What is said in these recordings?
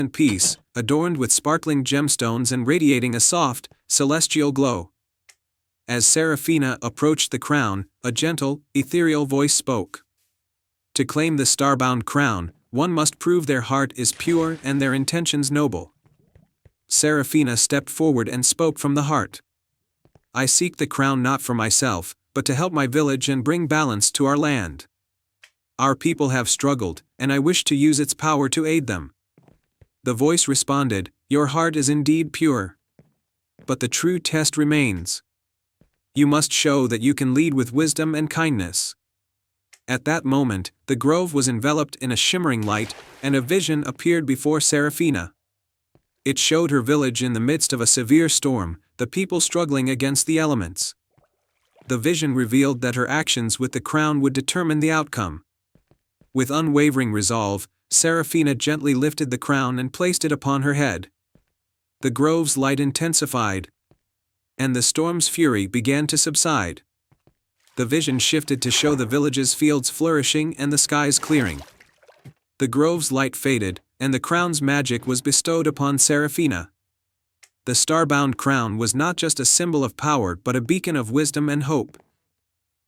and peace, adorned with sparkling gemstones and radiating a soft, celestial glow. As Seraphina approached the crown, a gentle, ethereal voice spoke. To claim the starbound crown, one must prove their heart is pure and their intentions noble. Seraphina stepped forward and spoke from the heart. I seek the crown not for myself, but to help my village and bring balance to our land. Our people have struggled, and I wish to use its power to aid them. The voice responded, Your heart is indeed pure. But the true test remains. You must show that you can lead with wisdom and kindness. At that moment, the grove was enveloped in a shimmering light, and a vision appeared before Seraphina. It showed her village in the midst of a severe storm, the people struggling against the elements. The vision revealed that her actions with the crown would determine the outcome. With unwavering resolve, Seraphina gently lifted the crown and placed it upon her head. The grove's light intensified, and the storm's fury began to subside. The vision shifted to show the village's fields flourishing and the skies clearing. The grove's light faded, and the crown's magic was bestowed upon Seraphina. The starbound crown was not just a symbol of power but a beacon of wisdom and hope.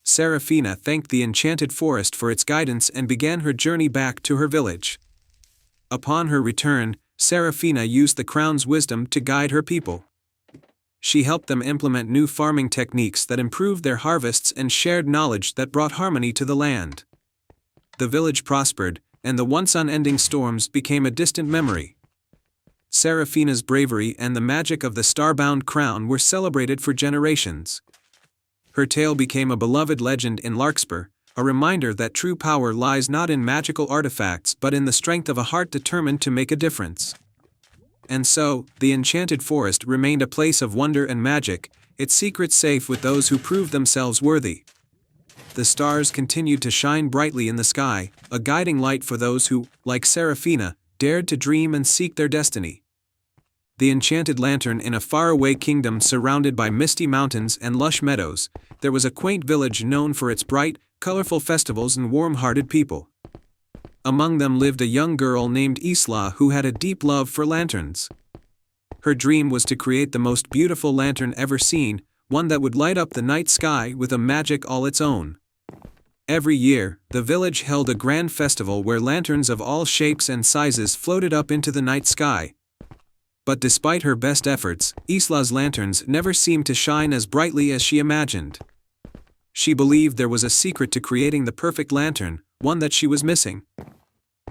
Seraphina thanked the enchanted forest for its guidance and began her journey back to her village. Upon her return, Seraphina used the crown's wisdom to guide her people. She helped them implement new farming techniques that improved their harvests and shared knowledge that brought harmony to the land. The village prospered, and the once unending storms became a distant memory. Seraphina's bravery and the magic of the starbound crown were celebrated for generations. Her tale became a beloved legend in Larkspur, a reminder that true power lies not in magical artifacts but in the strength of a heart determined to make a difference. And so, the enchanted forest remained a place of wonder and magic, its secrets safe with those who proved themselves worthy. The stars continued to shine brightly in the sky, a guiding light for those who, like Seraphina, dared to dream and seek their destiny. The enchanted lantern in a faraway kingdom surrounded by misty mountains and lush meadows, there was a quaint village known for its bright, colorful festivals and warm-hearted people. Among them lived a young girl named Isla who had a deep love for lanterns. Her dream was to create the most beautiful lantern ever seen, one that would light up the night sky with a magic all its own. Every year, the village held a grand festival where lanterns of all shapes and sizes floated up into the night sky. But despite her best efforts, Isla's lanterns never seemed to shine as brightly as she imagined. She believed there was a secret to creating the perfect lantern, one that she was missing.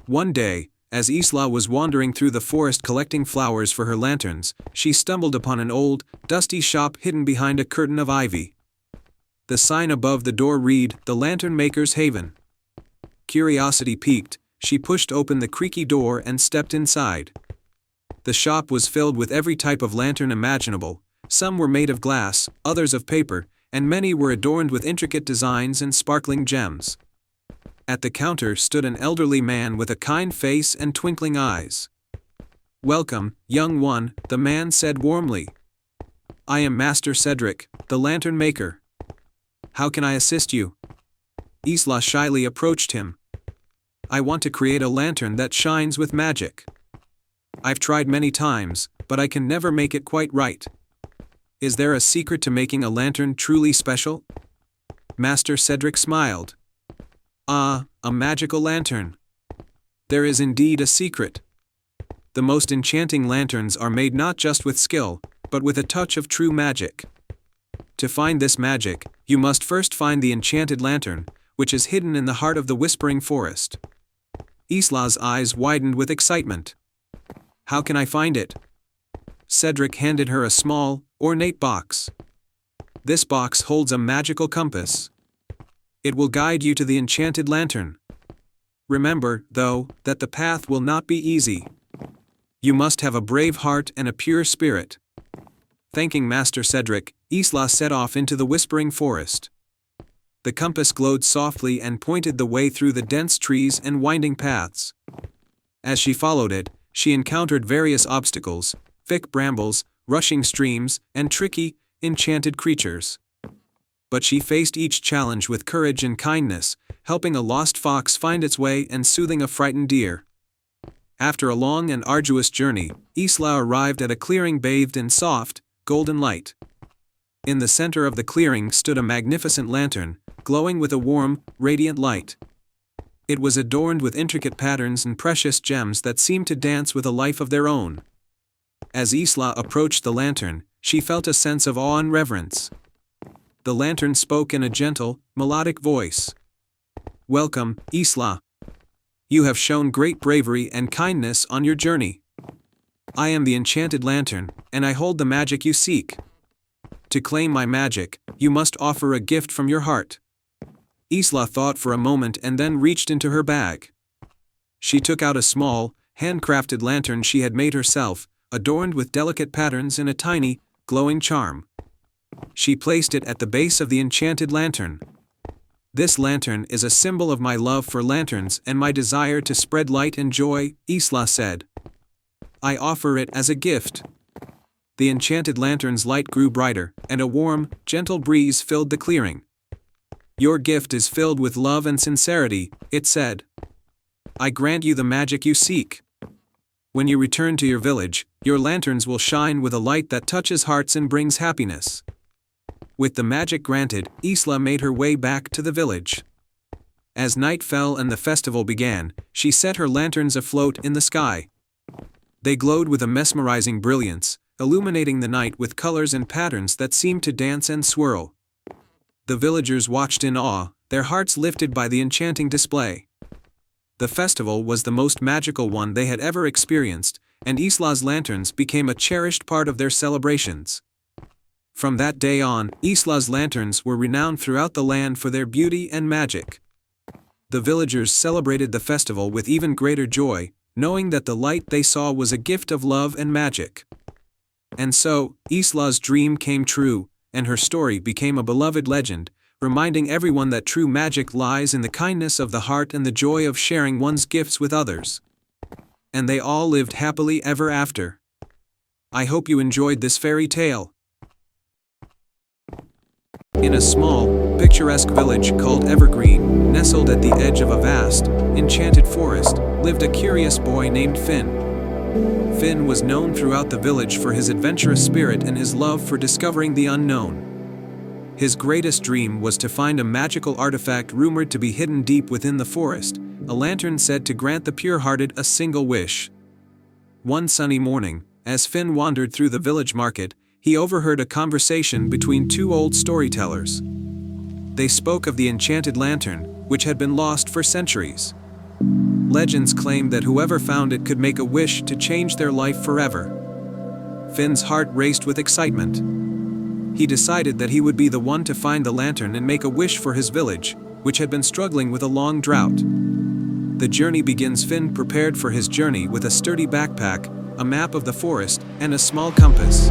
One day, as Isla was wandering through the forest collecting flowers for her lanterns, she stumbled upon an old, dusty shop hidden behind a curtain of ivy. The sign above the door read, "The Lantern Maker's Haven." Curiosity piqued, she pushed open the creaky door and stepped inside. The shop was filled with every type of lantern imaginable. Some were made of glass, others of paper, and many were adorned with intricate designs and sparkling gems. At the counter stood an elderly man with a kind face and twinkling eyes. "Welcome, young one," the man said warmly. "I am Master Cedric, the lantern maker. How can I assist you?" Isla shyly approached him. "I want to create a lantern that shines with magic. I've tried many times, but I can never make it quite right. Is there a secret to making a lantern truly special?" Master Cedric smiled. "Ah, a magical lantern. There is indeed a secret. The most enchanting lanterns are made not just with skill, but with a touch of true magic. To find this magic, you must first find the enchanted lantern, which is hidden in the heart of the whispering forest." Isla's eyes widened with excitement. "How can I find it?" Cedric handed her a small, ornate box. "This box holds a magical compass. It will guide you to the enchanted lantern. Remember, though, that the path will not be easy. You must have a brave heart and a pure spirit." Thanking Master Cedric, Isla set off into the whispering forest. The compass glowed softly and pointed the way through the dense trees and winding paths. As she followed it, she encountered various obstacles, thick brambles, rushing streams, and tricky, enchanted creatures. But she faced each challenge with courage and kindness, helping a lost fox find its way and soothing a frightened deer. After a long and arduous journey, Isla arrived at a clearing bathed in soft, golden light. In the center of the clearing stood a magnificent lantern, glowing with a warm, radiant light. It was adorned with intricate patterns and precious gems that seemed to dance with a life of their own. As Isla approached the lantern, she felt a sense of awe and reverence. The lantern spoke in a gentle, melodic voice. "Welcome, Isla. You have shown great bravery and kindness on your journey. I am the enchanted lantern, and I hold the magic you seek. To claim my magic, you must offer a gift from your heart." Isla thought for a moment and then reached into her bag. She took out a small, handcrafted lantern she had made herself, adorned with delicate patterns in a tiny, glowing charm. She placed it at the base of the enchanted lantern. "This lantern is a symbol of my love for lanterns and my desire to spread light and joy," Isla said. "I offer it as a gift." The enchanted lantern's light grew brighter, and a warm, gentle breeze filled the clearing. "Your gift is filled with love and sincerity," it said. "I grant you the magic you seek. When you return to your village, your lanterns will shine with a light that touches hearts and brings happiness." With the magic granted, Isla made her way back to the village. As night fell and the festival began, she set her lanterns afloat in the sky. They glowed with a mesmerizing brilliance, illuminating the night with colors and patterns that seemed to dance and swirl. The villagers watched in awe, their hearts lifted by the enchanting display. The festival was the most magical one they had ever experienced, and Isla's lanterns became a cherished part of their celebrations. From that day on, Isla's lanterns were renowned throughout the land for their beauty and magic. The villagers celebrated the festival with even greater joy, knowing that the light they saw was a gift of love and magic. And so, Isla's dream came true, and her story became a beloved legend, reminding everyone that true magic lies in the kindness of the heart and the joy of sharing one's gifts with others. And they all lived happily ever after. I hope you enjoyed this fairy tale. In a small, picturesque village called Evergreen, nestled at the edge of a vast, enchanted forest, lived a curious boy named Finn. Finn was known throughout the village for his adventurous spirit and his love for discovering the unknown. His greatest dream was to find a magical artifact rumored to be hidden deep within the forest, a lantern said to grant the pure-hearted a single wish. One sunny morning, as Finn wandered through the village market, he overheard a conversation between two old storytellers. They spoke of the enchanted lantern, which had been lost for centuries. Legends claimed that whoever found it could make a wish to change their life forever. Finn's heart raced with excitement. He decided that he would be the one to find the lantern and make a wish for his village, which had been struggling with a long drought. The journey begins. Finn prepared for his journey with a sturdy backpack, a map of the forest, and a small compass.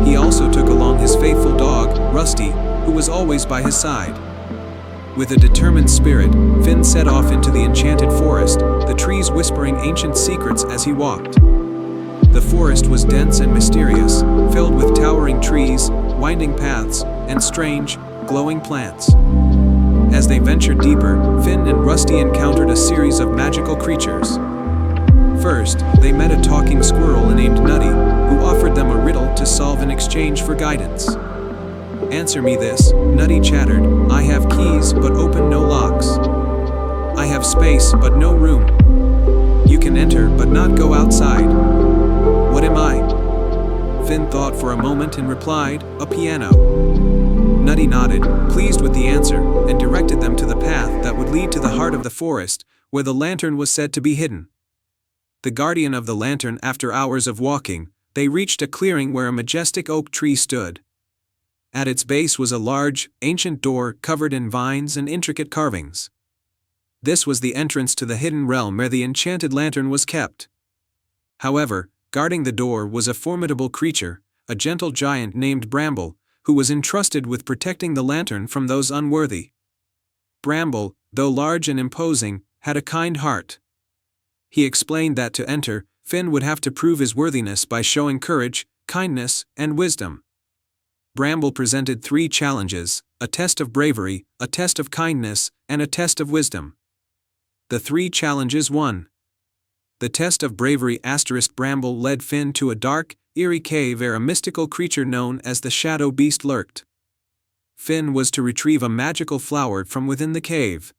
He also took along his faithful dog, Rusty, who was always by his side. With a determined spirit, Finn set off into the enchanted forest, the trees whispering ancient secrets as he walked. The forest was dense and mysterious, filled with towering trees, winding paths, and strange, glowing plants. As they ventured deeper, Finn and Rusty encountered a series of magical creatures. First, they met a talking squirrel named Nutty, who offered them a riddle to solve in exchange for guidance. "Answer me this," Nutty chattered. "I have keys but open no locks. I have space but no room. You can enter but not go outside. What am I?" Finn thought for a moment and replied, "A piano." Nutty nodded, pleased with the answer, and directed them to the path that would lead to the heart of the forest, where the lantern was said to be hidden. The guardian of the lantern. After hours of walking, they reached a clearing where a majestic oak tree stood. At its base was a large, ancient door covered in vines and intricate carvings. This was the entrance to the hidden realm where the enchanted lantern was kept. However, guarding the door was a formidable creature, a gentle giant named Bramble, who was entrusted with protecting the lantern from those unworthy. Bramble, though large and imposing, had a kind heart. He explained that to enter, Finn would have to prove his worthiness by showing courage, kindness, and wisdom. Bramble presented 3 challenges: a test of bravery, a test of kindness, and a test of wisdom. The 3 challenges: 1. The test of bravery * Bramble led Finn to a dark, eerie cave where a mystical creature known as the Shadow Beast lurked. Finn was to retrieve a magical flower from within the cave.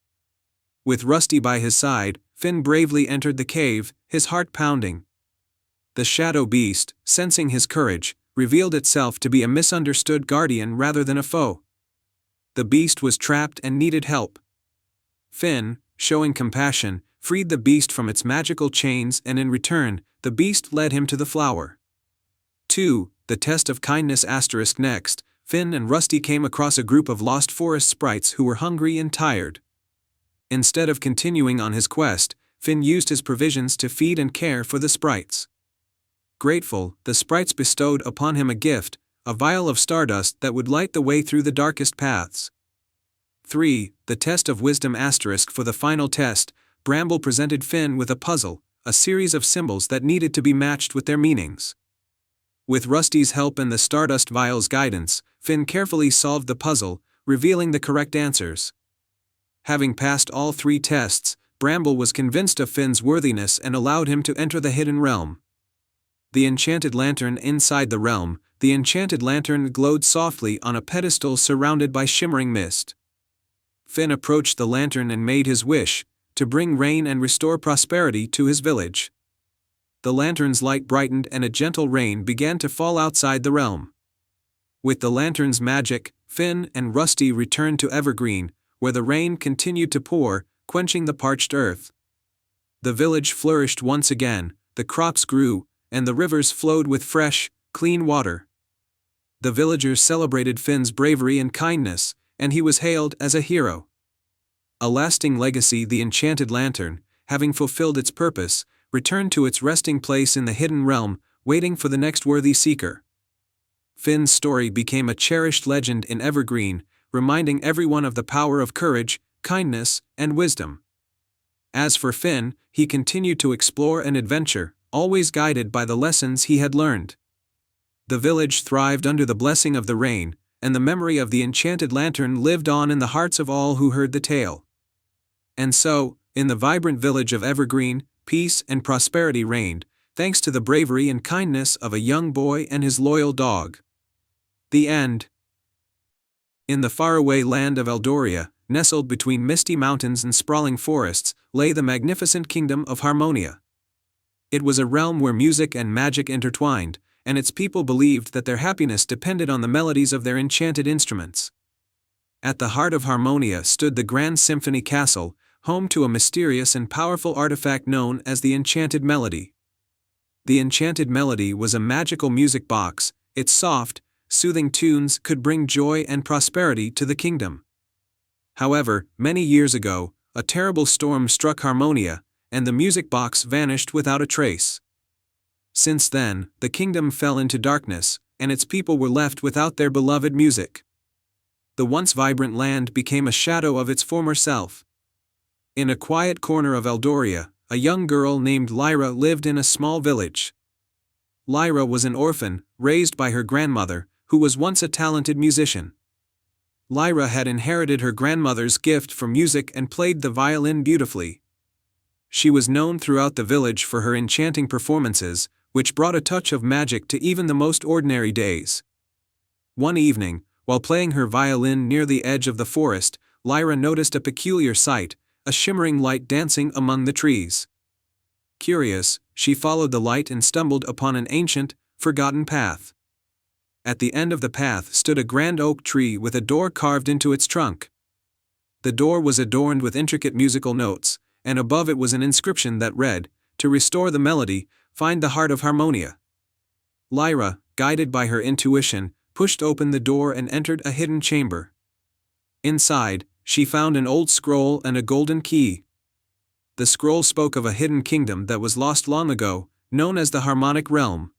With Rusty by his side, Finn bravely entered the cave, his heart pounding. The Shadow Beast, sensing his courage, revealed itself to be a misunderstood guardian rather than a foe. The beast was trapped and needed help. Finn, showing compassion, freed the beast from its magical chains, and in return, the beast led him to the flower. 2. The test of kindness * Next, Finn and Rusty came across a group of lost forest sprites who were hungry and tired. Instead of continuing on his quest, Finn used his provisions to feed and care for the sprites. Grateful, the sprites bestowed upon him a gift, a vial of stardust that would light the way through the darkest paths. 3. The test of wisdom * For the final test, Bramble presented Finn with a puzzle, a series of symbols that needed to be matched with their meanings. With Rusty's help and the Stardust Vial's guidance, Finn carefully solved the puzzle, revealing the correct answers. Having passed all 3 tests, Bramble was convinced of Finn's worthiness and allowed him to enter the Hidden Realm. The enchanted lantern inside the realm, the enchanted lantern glowed softly on a pedestal surrounded by shimmering mist. Finn approached the lantern and made his wish, to bring rain and restore prosperity to his village. The lantern's light brightened and a gentle rain began to fall outside the realm. With the lantern's magic, Finn and Rusty returned to Evergreen, where the rain continued to pour, quenching the parched earth. The village flourished once again, the crops grew, and the rivers flowed with fresh, clean water. The villagers celebrated Finn's bravery and kindness, and he was hailed as a hero. A lasting legacy. The enchanted lantern, having fulfilled its purpose, returned to its resting place in the Hidden Realm, waiting for the next worthy seeker. Finn's story became a cherished legend in Evergreen, reminding everyone of the power of courage, kindness, and wisdom. As for Finn, he continued to explore and adventure, always guided by the lessons he had learned. The village thrived under the blessing of the rain, and the memory of the enchanted lantern lived on in the hearts of all who heard the tale. And so, in the vibrant village of Evergreen, peace and prosperity reigned, thanks to the bravery and kindness of a young boy and his loyal dog. The end. In the faraway land of Eldoria, nestled between misty mountains and sprawling forests, lay the magnificent kingdom of Harmonia. It was a realm where music and magic intertwined, and its people believed that their happiness depended on the melodies of their enchanted instruments. At the heart of Harmonia stood the Grand Symphony Castle, home to a mysterious and powerful artifact known as the Enchanted Melody. The Enchanted Melody was a magical music box. Its soft, soothing tunes could bring joy and prosperity to the kingdom. However, many years ago, a terrible storm struck Harmonia, and the music box vanished without a trace. Since then, the kingdom fell into darkness, and its people were left without their beloved music. The once vibrant land became a shadow of its former self. In a quiet corner of Eldoria, a young girl named Lyra lived in a small village. Lyra was an orphan, raised by her grandmother, who was once a talented musician. Lyra had inherited her grandmother's gift for music and played the violin beautifully. She was known throughout the village for her enchanting performances, which brought a touch of magic to even the most ordinary days. One evening, while playing her violin near the edge of the forest, Lyra noticed a peculiar sight, a shimmering light dancing among the trees. Curious, she followed the light and stumbled upon an ancient, forgotten path. At the end of the path stood a grand oak tree with a door carved into its trunk. The door was adorned with intricate musical notes, and above it was an inscription that read, "To restore the melody, find the heart of Harmonia." Lyra, guided by her intuition, pushed open the door and entered a hidden chamber. Inside, she found an old scroll and a golden key. The scroll spoke of a hidden kingdom that was lost long ago, known as the Harmonic Realm.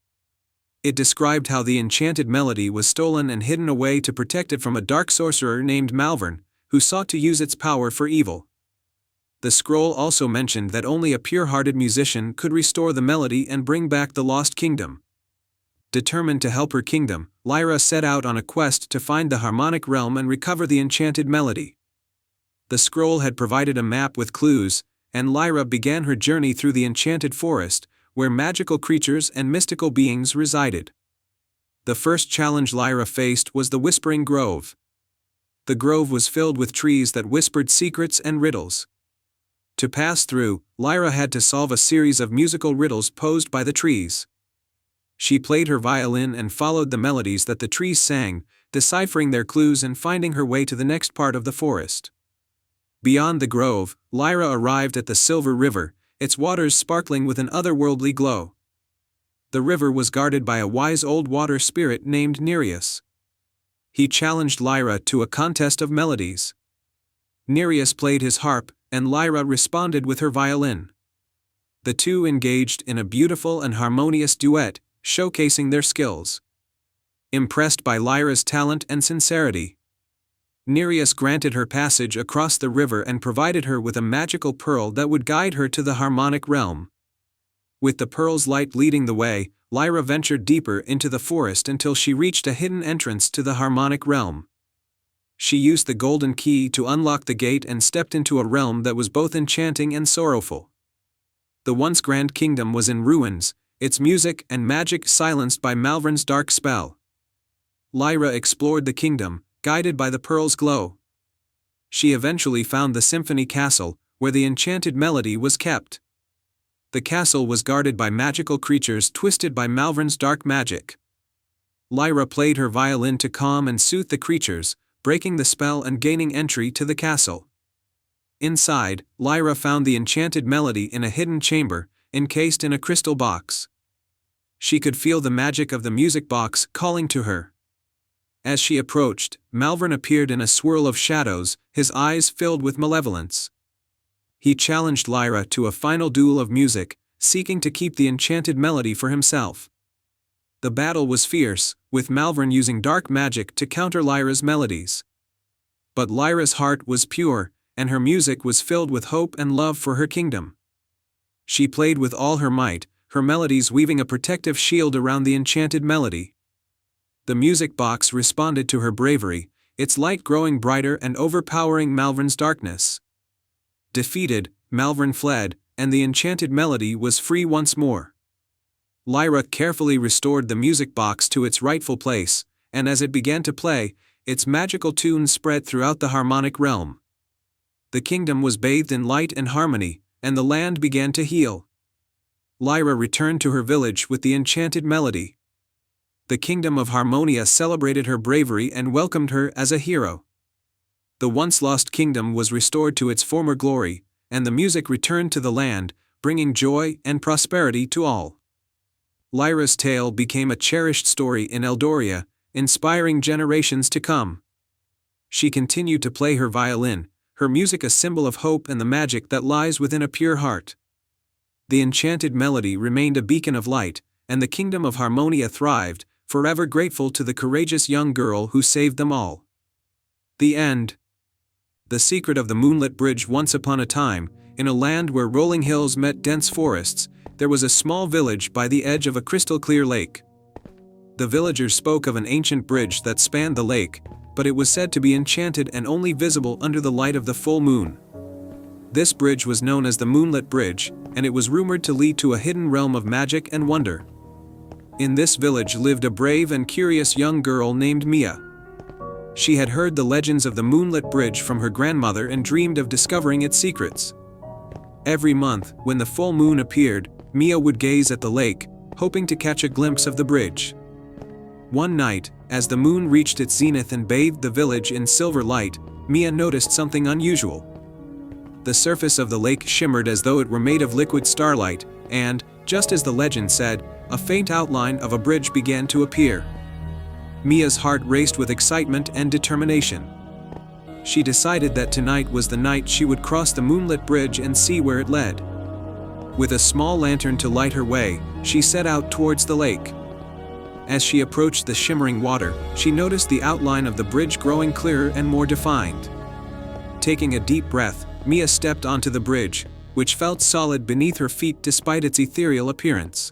It described how the enchanted melody was stolen and hidden away to protect it from a dark sorcerer named Malvern, who sought to use its power for evil. The scroll also mentioned that only a pure-hearted musician could restore the melody and bring back the lost kingdom. Determined to help her kingdom, Lyra set out on a quest to find the Harmonic Realm and recover the enchanted melody. The scroll had provided a map with clues, and Lyra began her journey through the enchanted forest, where magical creatures and mystical beings resided. The first challenge Lyra faced was the Whispering Grove. The grove was filled with trees that whispered secrets and riddles. To pass through, Lyra had to solve a series of musical riddles posed by the trees. She played her violin and followed the melodies that the trees sang, deciphering their clues and finding her way to the next part of the forest. Beyond the grove, Lyra arrived at the Silver River, its waters sparkling with an otherworldly glow. The river was guarded by a wise old water spirit named Nereus. He challenged Lyra to a contest of melodies. Nereus played his harp, and Lyra responded with her violin. The two engaged in a beautiful and harmonious duet, showcasing their skills. Impressed by Lyra's talent and sincerity, Nereus granted her passage across the river and provided her with a magical pearl that would guide her to the harmonic realm. With the pearl's light leading the way, Lyra ventured deeper into the forest until she reached a hidden entrance to the harmonic realm. She used the golden key to unlock the gate and stepped into a realm that was both enchanting and sorrowful. The once grand kingdom was in ruins, its music and magic silenced by Malvern's dark spell. Lyra explored the kingdom, guided by the pearl's glow. She eventually found the Symphony Castle, where the enchanted melody was kept. The castle was guarded by magical creatures twisted by Malvern's dark magic. Lyra played her violin to calm and soothe the creatures, breaking the spell and gaining entry to the castle. Inside, Lyra found the enchanted melody in a hidden chamber, encased in a crystal box. She could feel the magic of the music box calling to her. As she approached, Malvern appeared in a swirl of shadows, his eyes filled with malevolence. He challenged Lyra to a final duel of music, seeking to keep the enchanted melody for himself. The battle was fierce, with Malvern using dark magic to counter Lyra's melodies. But Lyra's heart was pure, and her music was filled with hope and love for her kingdom. She played with all her might, her melodies weaving a protective shield around the enchanted melody. The music box responded to her bravery, its light growing brighter and overpowering Malvern's darkness. Defeated, Malvern fled, and the enchanted melody was free once more. Lyra carefully restored the music box to its rightful place, and as it began to play, its magical tunes spread throughout the harmonic realm. The kingdom was bathed in light and harmony, and the land began to heal. Lyra returned to her village with the enchanted melody. The kingdom of Harmonia celebrated her bravery and welcomed her as a hero. The once lost kingdom was restored to its former glory, and the music returned to the land, bringing joy and prosperity to all. Lyra's tale became a cherished story in Eldoria, inspiring generations to come. She continued to play her violin, her music a symbol of hope and the magic that lies within a pure heart. The enchanted melody remained a beacon of light, and the kingdom of Harmonia thrived, forever grateful to the courageous young girl who saved them all. The end. The secret of the moonlit bridge. Once upon a time, in a land where rolling hills met dense forests, there was a small village by the edge of a crystal-clear lake. The villagers spoke of an ancient bridge that spanned the lake, but it was said to be enchanted and only visible under the light of the full moon. This bridge was known as the Moonlit Bridge, and it was rumored to lead to a hidden realm of magic and wonder. In this village lived a brave and curious young girl named Mia. She had heard the legends of the Moonlit Bridge from her grandmother and dreamed of discovering its secrets. Every month, when the full moon appeared, Mia would gaze at the lake, hoping to catch a glimpse of the bridge. One night, as the moon reached its zenith and bathed the village in silver light, Mia noticed something unusual. The surface of the lake shimmered as though it were made of liquid starlight, and, just as the legend said, a faint outline of a bridge began to appear. Mia's heart raced with excitement and determination. She decided that tonight was the night she would cross the moonlit bridge and see where it led. With a small lantern to light her way, she set out towards the lake. As she approached the shimmering water, she noticed the outline of the bridge growing clearer and more defined. Taking a deep breath, Mia stepped onto the bridge, which felt solid beneath her feet despite its ethereal appearance.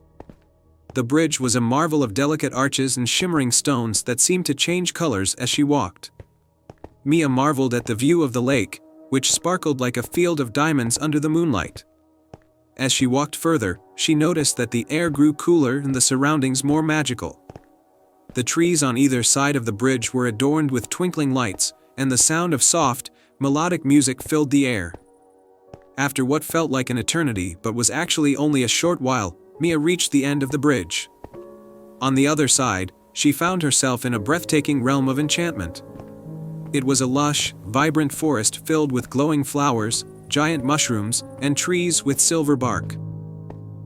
The bridge was a marvel of delicate arches and shimmering stones that seemed to change colors as she walked. Mia marveled at the view of the lake, which sparkled like a field of diamonds under the moonlight. As she walked further, she noticed that the air grew cooler and the surroundings more magical. The trees on either side of the bridge were adorned with twinkling lights, and the sound of soft, melodic music filled the air. After what felt like an eternity but was actually only a short while, Mia reached the end of the bridge. On the other side, she found herself in a breathtaking realm of enchantment. It was a lush, vibrant forest filled with glowing flowers, giant mushrooms, and trees with silver bark.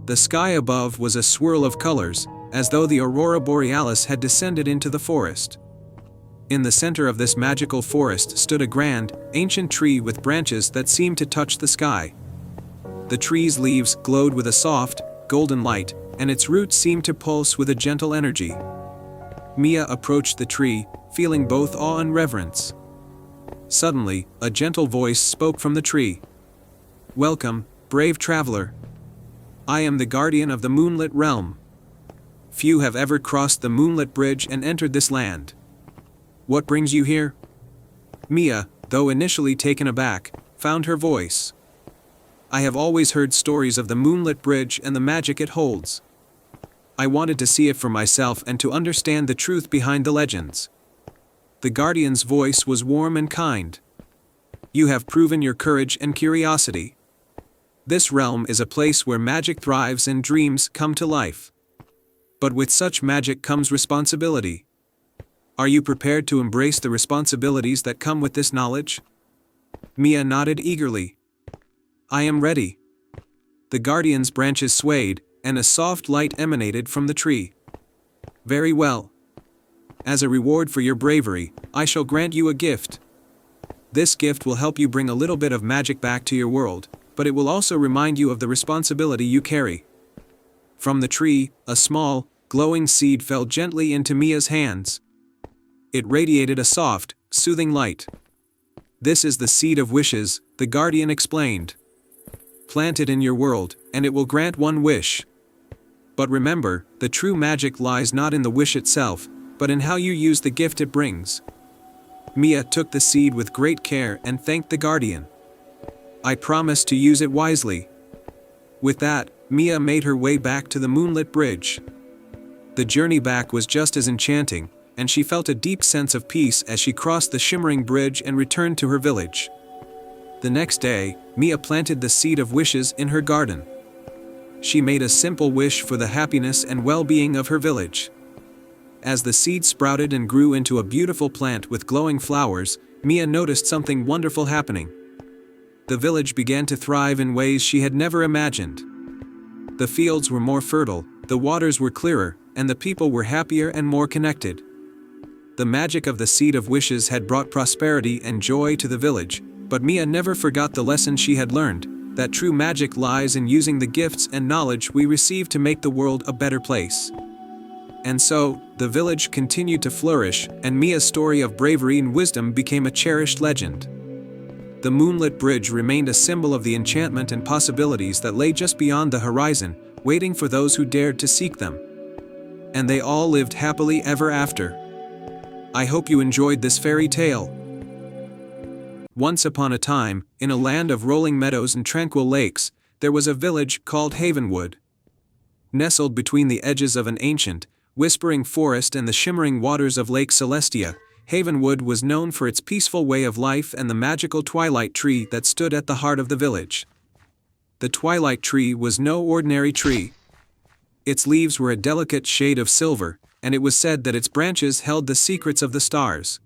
The sky above was a swirl of colors, as though the aurora borealis had descended into the forest. In the center of this magical forest stood a grand, ancient tree with branches that seemed to touch the sky. The tree's leaves glowed with a soft, golden light, and its roots seemed to pulse with a gentle energy. Mia approached the tree, feeling both awe and reverence. Suddenly, a gentle voice spoke from the tree. "Welcome, brave traveler. I am the guardian of the moonlit realm. Few have ever crossed the moonlit bridge and entered this land. What brings you here?" Mia, though initially taken aback, found her voice. "I have always heard stories of the moonlit bridge and the magic it holds. I wanted to see it for myself and to understand the truth behind the legends." The guardian's voice was warm and kind. "You have proven your courage and curiosity. This realm is a place where magic thrives and dreams come to life. But with such magic comes responsibility. Are you prepared to embrace the responsibilities that come with this knowledge?" Mia nodded eagerly. "I am ready." The guardian's branches swayed, and a soft light emanated from the tree. "Very well. As a reward for your bravery, I shall grant you a gift. This gift will help you bring a little bit of magic back to your world, but it will also remind you of the responsibility you carry." From the tree, a small, glowing seed fell gently into Mia's hands. It radiated a soft, soothing light. "This is the seed of wishes," the guardian explained. "Plant it in your world, and it will grant one wish. But remember, the true magic lies not in the wish itself, but in how you use the gift it brings." Mia took the seed with great care and thanked the guardian. "I promise to use it wisely." With that, Mia made her way back to the moonlit bridge. The journey back was just as enchanting, and she felt a deep sense of peace as she crossed the shimmering bridge and returned to her village. The next day, Mia planted the seed of wishes in her garden. She made a simple wish for the happiness and well-being of her village. As the seed sprouted and grew into a beautiful plant with glowing flowers, Mia noticed something wonderful happening. The village began to thrive in ways she had never imagined. The fields were more fertile, the waters were clearer, and the people were happier and more connected. The magic of the seed of wishes had brought prosperity and joy to the village, but Mia never forgot the lesson she had learned, that true magic lies in using the gifts and knowledge we receive to make the world a better place. And so, the village continued to flourish, and Mia's story of bravery and wisdom became a cherished legend. The moonlit bridge remained a symbol of the enchantment and possibilities that lay just beyond the horizon, waiting for those who dared to seek them. And they all lived happily ever after. I hope you enjoyed this fairy tale. Once upon a time, in a land of rolling meadows and tranquil lakes, there was a village called Havenwood. Nestled between the edges of an ancient, whispering forest and the shimmering waters of Lake Celestia, Havenwood was known for its peaceful way of life and the magical twilight tree that stood at the heart of the village. The twilight tree was no ordinary tree. Its leaves were a delicate shade of silver, and it was said that its branches held the secrets of the stars.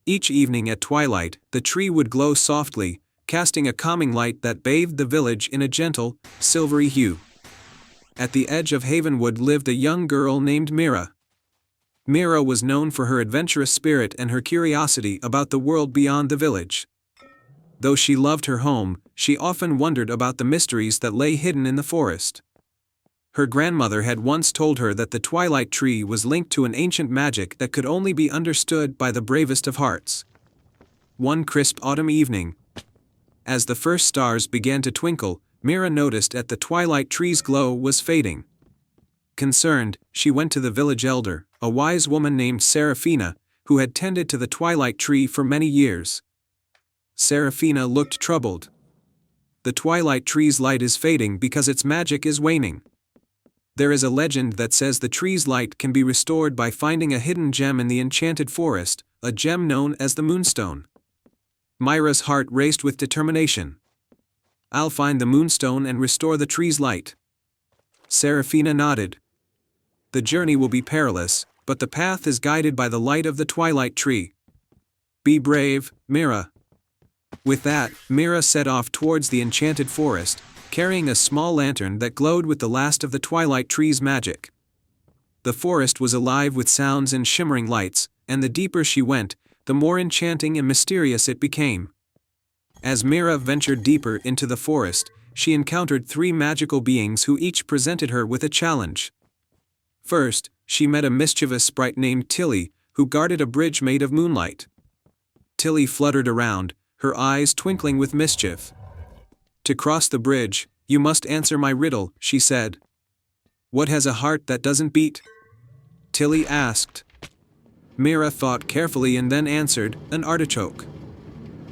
Each evening at twilight, the tree would glow softly, casting a calming light that bathed the village in a gentle, silvery hue. At the edge of Havenwood lived a young girl named Mira. Mira was known for her adventurous spirit and her curiosity about the world beyond the village. Though she loved her home, she often wondered about the mysteries that lay hidden in the forest. Her grandmother had once told her that the twilight tree was linked to an ancient magic that could only be understood by the bravest of hearts. One crisp autumn evening, as the first stars began to twinkle, Mira noticed that the twilight tree's glow was fading. Concerned, she went to the village elder, a wise woman named Serafina, who had tended to the twilight tree for many years. Seraphina looked troubled. The twilight tree's light is fading because its magic is waning. There is a legend that says the tree's light can be restored by finding a hidden gem in the enchanted forest, a gem known as the Moonstone. Myra's heart raced with determination. I'll find the Moonstone and restore the tree's light. Seraphina nodded. The journey will be perilous, but the path is guided by the light of the twilight tree. Be brave, Myra. With that, Myra set off towards the enchanted forest, carrying a small lantern that glowed with the last of the twilight tree's magic. The forest was alive with sounds and shimmering lights, and the deeper she went, the more enchanting and mysterious it became. As Myra ventured deeper into the forest, she encountered 3 magical beings who each presented her with a challenge. First, she met a mischievous sprite named Tilly, who guarded a bridge made of moonlight. Tilly fluttered around, her eyes twinkling with mischief. To cross the bridge, you must answer my riddle, she said. What has a heart that doesn't beat? Tilly asked. Myra thought carefully and then answered, an artichoke.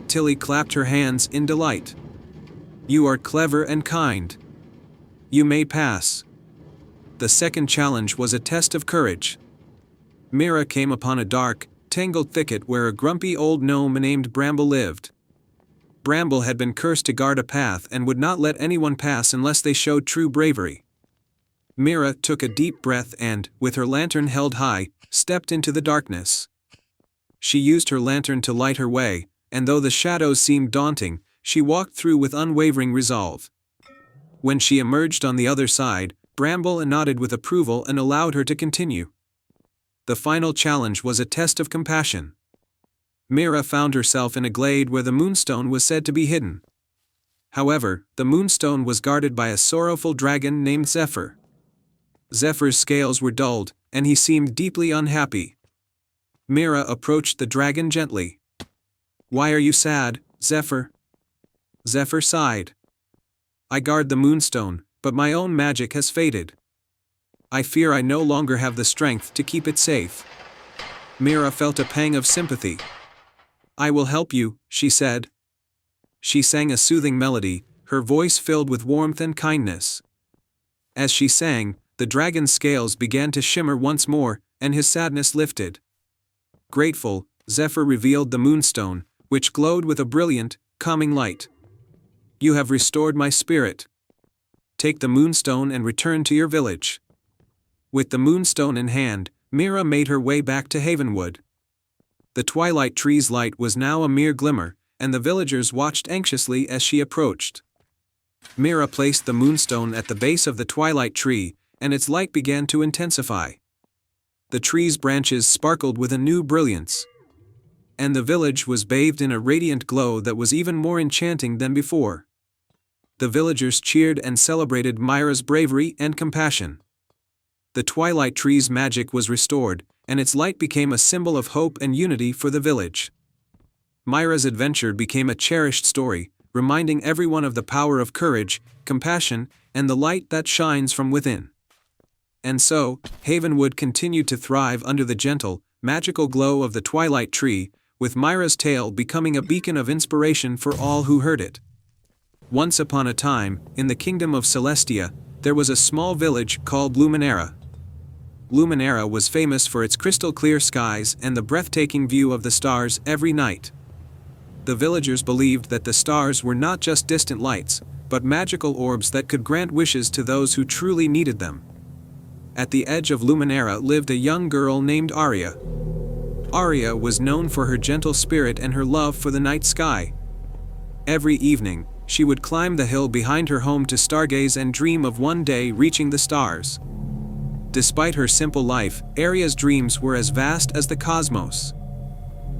Tilly clapped her hands in delight. You are clever and kind. You may pass. The second challenge was a test of courage. Myra came upon a dark, tangled thicket where a grumpy old gnome named Bramble lived. Bramble had been cursed to guard a path and would not let anyone pass unless they showed true bravery. Myra took a deep breath and, with her lantern held high, stepped into the darkness. She used her lantern to light her way, and though the shadows seemed daunting, she walked through with unwavering resolve. When she emerged on the other side, Bramble nodded with approval and allowed her to continue. The final challenge was a test of compassion. Myra found herself in a glade where the Moonstone was said to be hidden. However, the Moonstone was guarded by a sorrowful dragon named Zephyr. Zephyr's scales were dulled, and he seemed deeply unhappy. Myra approached the dragon gently. Why are you sad, Zephyr? Zephyr sighed. I guard the Moonstone, but my own magic has faded. I fear I no longer have the strength to keep it safe. Myra felt a pang of sympathy. I will help you, she said. She sang a soothing melody, her voice filled with warmth and kindness. As she sang, the dragon's scales began to shimmer once more, and his sadness lifted. Grateful, Zephyr revealed the Moonstone, which glowed with a brilliant, calming light. You have restored my spirit. Take the Moonstone and return to your village. With the Moonstone in hand, Myra made her way back to Havenwood. The twilight tree's light was now a mere glimmer, and the villagers watched anxiously as she approached. Myra placed the Moonstone at the base of the twilight tree, and its light began to intensify. The tree's branches sparkled with a new brilliance. And the village was bathed in a radiant glow that was even more enchanting than before. The villagers cheered and celebrated Myra's bravery and compassion. The twilight tree's magic was restored, and its light became a symbol of hope and unity for the village. Myra's adventure became a cherished story, reminding everyone of the power of courage, compassion, and the light that shines from within. And so, Havenwood continued to thrive under the gentle, magical glow of the twilight tree, with Myra's tale becoming a beacon of inspiration for all who heard it. Once upon a time, in the kingdom of Celestia, there was a small village called Luminera. Luminera was famous for its crystal-clear skies and the breathtaking view of the stars every night. The villagers believed that the stars were not just distant lights, but magical orbs that could grant wishes to those who truly needed them. At the edge of Luminera lived a young girl named Aria. Aria was known for her gentle spirit and her love for the night sky. Every evening, she would climb the hill behind her home to stargaze and dream of one day reaching the stars. Despite her simple life, Aria's dreams were as vast as the cosmos.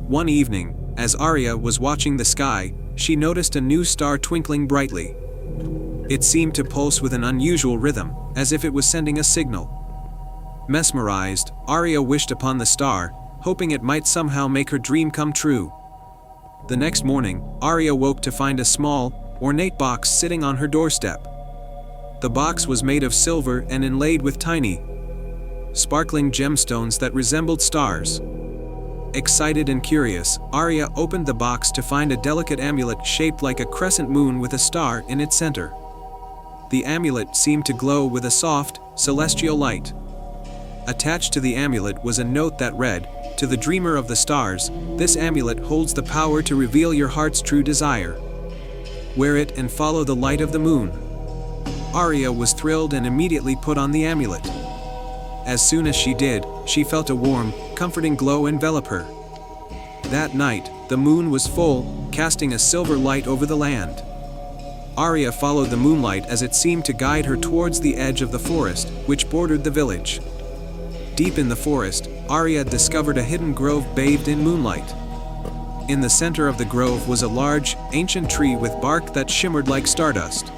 One evening, as Aria was watching the sky, she noticed a new star twinkling brightly. It seemed to pulse with an unusual rhythm, as if it was sending a signal. Mesmerized, Aria wished upon the star, hoping it might somehow make her dream come true. The next morning, Aria woke to find a small, ornate box sitting on her doorstep. The box was made of silver and inlaid with tiny, sparkling gemstones that resembled stars. Excited and curious, Arya opened the box to find a delicate amulet shaped like a crescent moon with a star in its center. The amulet seemed to glow with a soft, celestial light. Attached to the amulet was a note that read, "To the dreamer of the stars, this amulet holds the power to reveal your heart's true desire. Wear it and follow the light of the moon." Arya was thrilled and immediately put on the amulet. As soon as she did, she felt a warm, comforting glow envelop her. That night, the moon was full, casting a silver light over the land. Arya followed the moonlight as it seemed to guide her towards the edge of the forest, which bordered the village. Deep in the forest, Arya discovered a hidden grove bathed in moonlight. In the center of the grove was a large, ancient tree with bark that shimmered like stardust.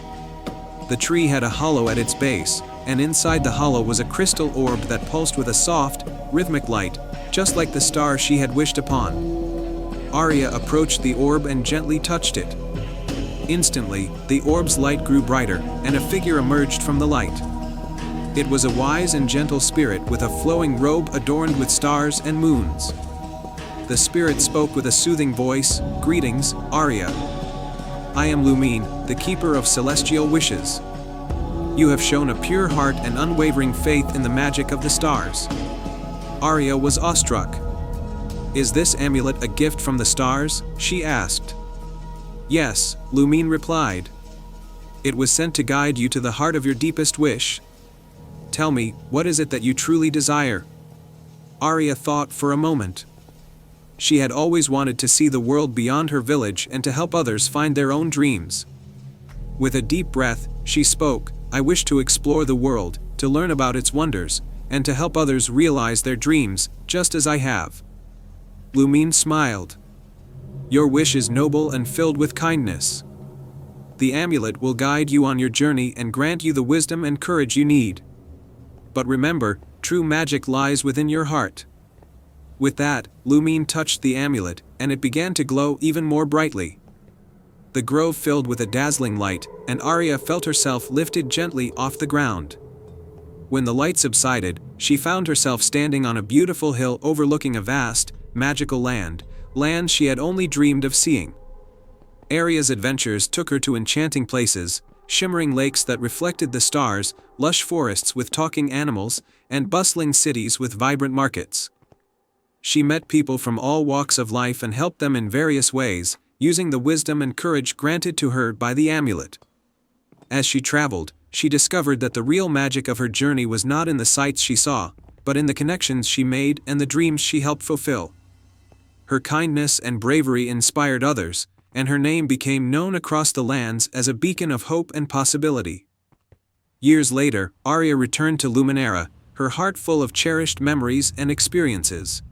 The tree had a hollow at its base, and inside the hollow was a crystal orb that pulsed with a soft, rhythmic light, just like the star she had wished upon. Arya approached the orb and gently touched it. Instantly, the orb's light grew brighter, and a figure emerged from the light. It was a wise and gentle spirit with a flowing robe adorned with stars and moons. The spirit spoke with a soothing voice, "Greetings, Arya. I am Lumine, the keeper of celestial wishes. You have shown a pure heart and unwavering faith in the magic of the stars." Arya was awestruck. "Is this amulet a gift from the stars?" she asked. "Yes," Lumine replied. "It was sent to guide you to the heart of your deepest wish. Tell me, what is it that you truly desire?" Arya thought for a moment. She had always wanted to see the world beyond her village and to help others find their own dreams. With a deep breath, she spoke, "I wish to explore the world, to learn about its wonders, and to help others realize their dreams, just as I have." Lumine smiled. "Your wish is noble and filled with kindness. The amulet will guide you on your journey and grant you the wisdom and courage you need. But remember, true magic lies within your heart." With that, Lumine touched the amulet, and it began to glow even more brightly. The grove filled with a dazzling light, and Arya felt herself lifted gently off the ground. When the light subsided, she found herself standing on a beautiful hill overlooking a vast, magical land she had only dreamed of seeing. Arya's adventures took her to enchanting places, shimmering lakes that reflected the stars, lush forests with talking animals, and bustling cities with vibrant markets. She met people from all walks of life and helped them in various ways, using the wisdom and courage granted to her by the amulet. As she traveled, she discovered that the real magic of her journey was not in the sights she saw, but in the connections she made and the dreams she helped fulfill. Her kindness and bravery inspired others, and her name became known across the lands as a beacon of hope and possibility. Years later, Arya returned to Luminera, her heart full of cherished memories and experiences.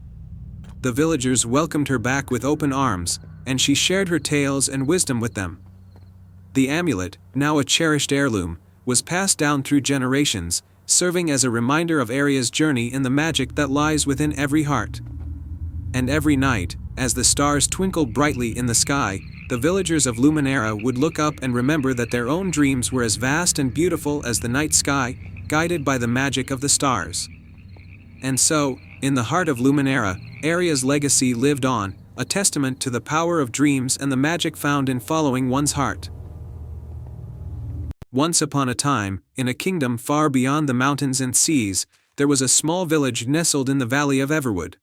The villagers welcomed her back with open arms, and she shared her tales and wisdom with them. The amulet, now a cherished heirloom, was passed down through generations, serving as a reminder of Arya's journey in the magic that lies within every heart. And every night, as the stars twinkled brightly in the sky, the villagers of Luminera would look up and remember that their own dreams were as vast and beautiful as the night sky, guided by the magic of the stars. And so, in the heart of Luminera, Arya's legacy lived on, a testament to the power of dreams and the magic found in following one's heart. Once upon a time, in a kingdom far beyond the mountains and seas, there was a small village nestled in the valley of Everwood.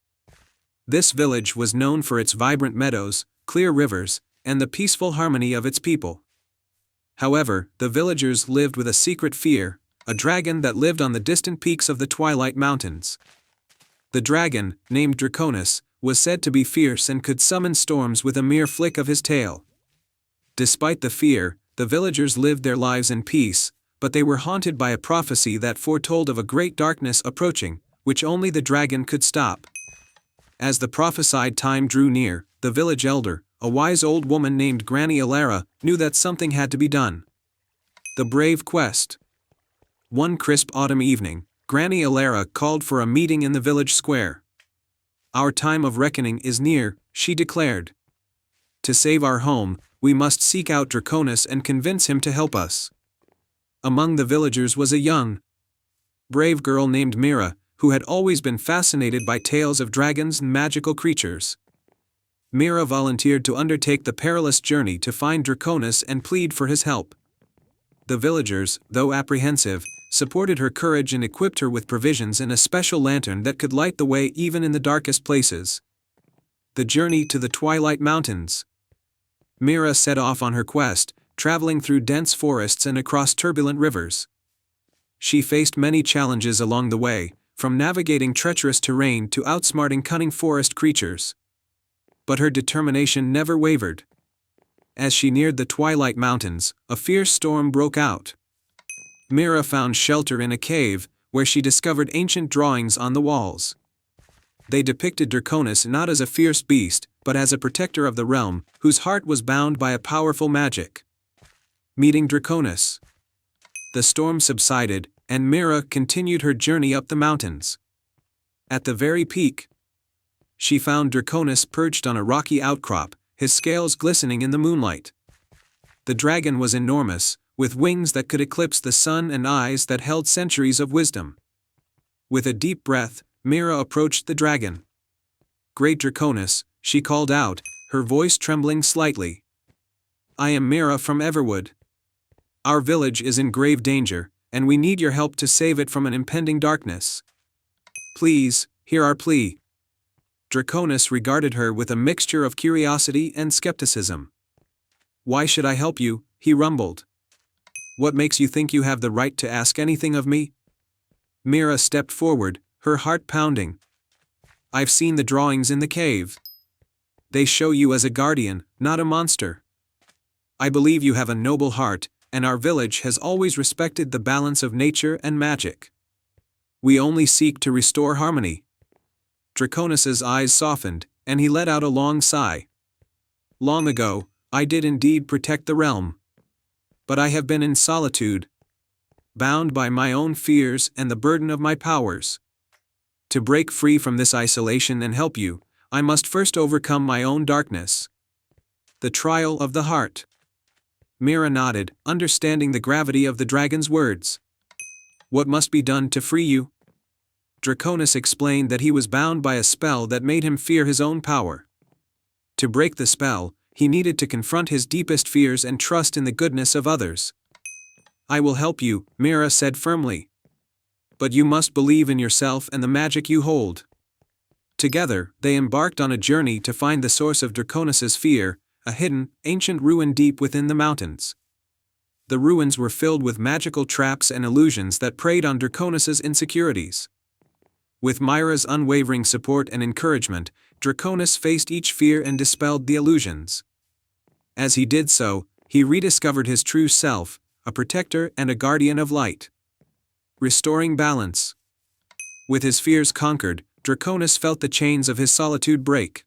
This village was known for its vibrant meadows, clear rivers, and the peaceful harmony of its people. However, the villagers lived with a secret fear, a dragon that lived on the distant peaks of the Twilight Mountains. The dragon, named Draconis, was said to be fierce and could summon storms with a mere flick of his tail. Despite the fear, the villagers lived their lives in peace, but they were haunted by a prophecy that foretold of a great darkness approaching, which only the dragon could stop. As the prophesied time drew near, the village elder, a wise old woman named Granny Alara, knew that something had to be done. The brave quest. One crisp autumn evening, Granny Alara called for a meeting in the village square. "Our time of reckoning is near," she declared. "To save our home, we must seek out Draconis and convince him to help us." Among the villagers was a young, brave girl named Mira, who had always been fascinated by tales of dragons and magical creatures. Mira volunteered to undertake the perilous journey to find Draconis and plead for his help. The villagers, though apprehensive, supported her courage and equipped her with provisions and a special lantern that could light the way even in the darkest places. The journey to the Twilight Mountains. Mira set off on her quest, traveling through dense forests and across turbulent rivers. She faced many challenges along the way, from navigating treacherous terrain to outsmarting cunning forest creatures. But her determination never wavered. As she neared the Twilight Mountains, a fierce storm broke out. Mira found shelter in a cave, where she discovered ancient drawings on the walls. They depicted Draconis not as a fierce beast, but as a protector of the realm, whose heart was bound by a powerful magic. Meeting Draconis. The storm subsided, and Mira continued her journey up the mountains. At the very peak, she found Draconis perched on a rocky outcrop, his scales glistening in the moonlight. The dragon was enormous, with wings that could eclipse the sun and eyes that held centuries of wisdom. With a deep breath, Mira approached the dragon. "Great Draconis," she called out, her voice trembling slightly. "I am Mira from Everwood. Our village is in grave danger, and we need your help to save it from an impending darkness. Please, hear our plea." Draconis regarded her with a mixture of curiosity and skepticism. "Why should I help you?" he rumbled. "What makes you think you have the right to ask anything of me?" Mira stepped forward, her heart pounding. "I've seen the drawings in the cave. They show you as a guardian, not a monster. I believe you have a noble heart, and our village has always respected the balance of nature and magic. We only seek to restore harmony." Draconis's eyes softened, and he let out a long sigh. "Long ago, I did indeed protect the realm. But I have been in solitude, bound by my own fears and the burden of my powers. To break free from this isolation and help you, I must first overcome my own darkness." The trial of the heart. Mira nodded, understanding the gravity of the dragon's words. "What must be done to free you?" Draconis explained that he was bound by a spell that made him fear his own power. To break the spell, he needed to confront his deepest fears and trust in the goodness of others. "I will help you," Mira said firmly. "But you must believe in yourself and the magic you hold." Together, they embarked on a journey to find the source of Draconis's fear, a hidden, ancient ruin deep within the mountains. The ruins were filled with magical traps and illusions that preyed on Draconis's insecurities. With Mira's unwavering support and encouragement, Draconis faced each fear and dispelled the illusions. As he did so, he rediscovered his true self, a protector and a guardian of light. Restoring balance. With his fears conquered, Draconis felt the chains of his solitude break.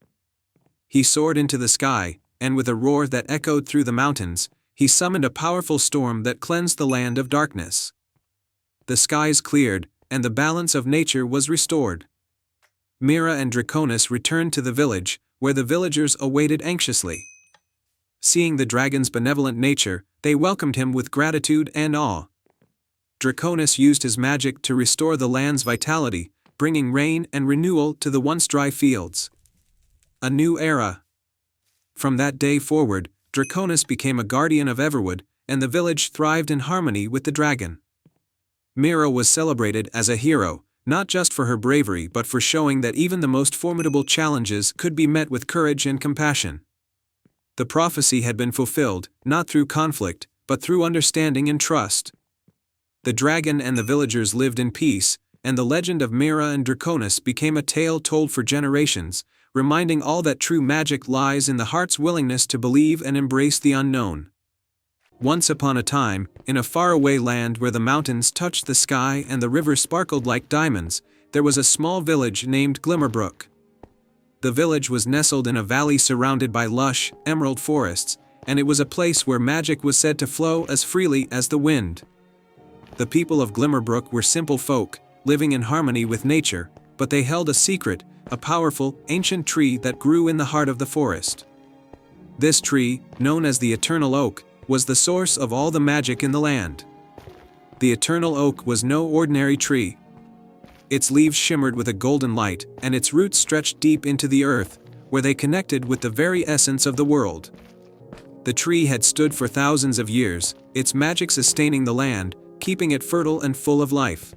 He soared into the sky, and with a roar that echoed through the mountains, he summoned a powerful storm that cleansed the land of darkness. The skies cleared, and the balance of nature was restored. Mira and Draconis returned to the village, where the villagers awaited anxiously. Seeing the dragon's benevolent nature, they welcomed him with gratitude and awe. Draconis used his magic to restore the land's vitality, bringing rain and renewal to the once dry fields. A new era. From that day forward, Draconis became a guardian of Everwood, and the village thrived in harmony with the dragon. Mira was celebrated as a hero, not just for her bravery but for showing that even the most formidable challenges could be met with courage and compassion. The prophecy had been fulfilled, not through conflict, but through understanding and trust. The dragon and the villagers lived in peace, and the legend of Mira and Draconis became a tale told for generations, reminding all that true magic lies in the heart's willingness to believe and embrace the unknown. Once upon a time, in a faraway land where the mountains touched the sky and the river sparkled like diamonds, there was a small village named Glimmerbrook. The village was nestled in a valley surrounded by lush, emerald forests, and it was a place where magic was said to flow as freely as the wind. The people of Glimmerbrook were simple folk, living in harmony with nature, but they held a secret, a powerful, ancient tree that grew in the heart of the forest. This tree, known as the Eternal Oak, was the source of all the magic in the land. The Eternal Oak was no ordinary tree. Its leaves shimmered with a golden light, and its roots stretched deep into the earth, where they connected with the very essence of the world. The tree had stood for thousands of years, its magic sustaining the land, keeping it fertile and full of life.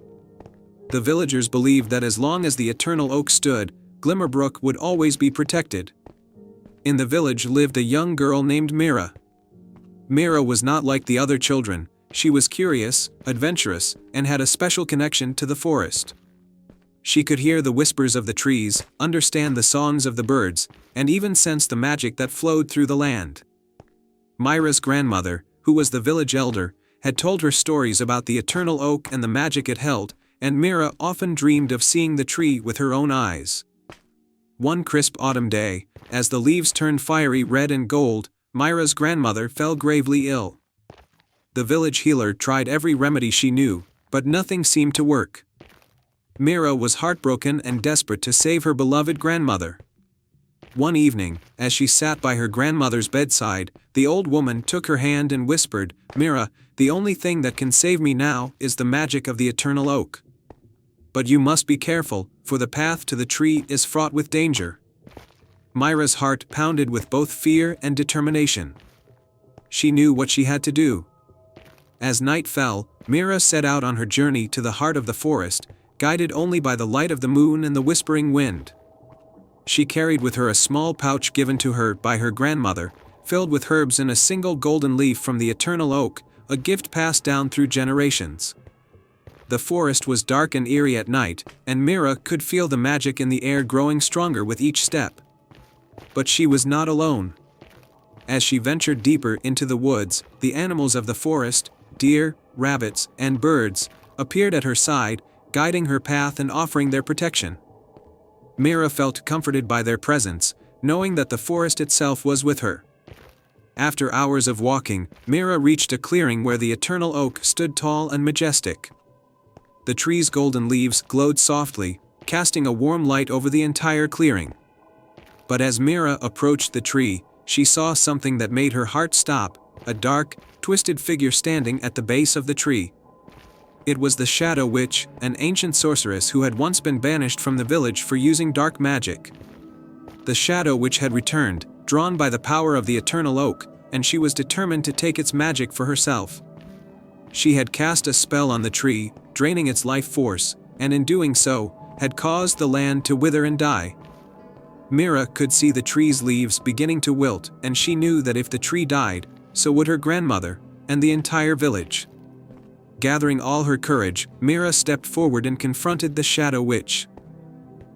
The villagers believed that as long as the eternal oak stood, Glimmerbrook would always be protected. In the village lived a young girl named Mira. Mira was not like the other children. She was curious, adventurous, and had a special connection to the forest. She could hear the whispers of the trees, understand the songs of the birds, and even sense the magic that flowed through the land. Mira's grandmother, who was the village elder, had told her stories about the eternal oak and the magic it held, and Mira often dreamed of seeing the tree with her own eyes. One crisp autumn day, as the leaves turned fiery red and gold, Mira's grandmother fell gravely ill. The village healer tried every remedy she knew, but nothing seemed to work. Mira was heartbroken and desperate to save her beloved grandmother. One evening, as she sat by her grandmother's bedside, the old woman took her hand and whispered, "Mira, the only thing that can save me now is the magic of the eternal oak. But you must be careful, for the path to the tree is fraught with danger." Mira's heart pounded with both fear and determination. She knew what she had to do. As night fell, Mira set out on her journey to the heart of the forest, guided only by the light of the moon and the whispering wind. She carried with her a small pouch given to her by her grandmother, filled with herbs and a single golden leaf from the eternal oak, a gift passed down through generations. The forest was dark and eerie at night, and Mira could feel the magic in the air growing stronger with each step. But she was not alone. As she ventured deeper into the woods, the animals of the forest, deer, rabbits, and birds, appeared at her side, guiding her path and offering their protection. Mira felt comforted by their presence, knowing that the forest itself was with her. After hours of walking, Mira reached a clearing where the eternal oak stood tall and majestic. The tree's golden leaves glowed softly, casting a warm light over the entire clearing. But as Mira approached the tree, she saw something that made her heart stop, a dark, twisted figure standing at the base of the tree. It was the Shadow Witch, an ancient sorceress who had once been banished from the village for using dark magic. The Shadow Witch had returned, drawn by the power of the eternal oak, and she was determined to take its magic for herself. She had cast a spell on the tree, draining its life force, and in doing so, had caused the land to wither and die. Mira could see the tree's leaves beginning to wilt, and she knew that if the tree died, so would her grandmother, and the entire village. Gathering all her courage, Mira stepped forward and confronted the Shadow Witch.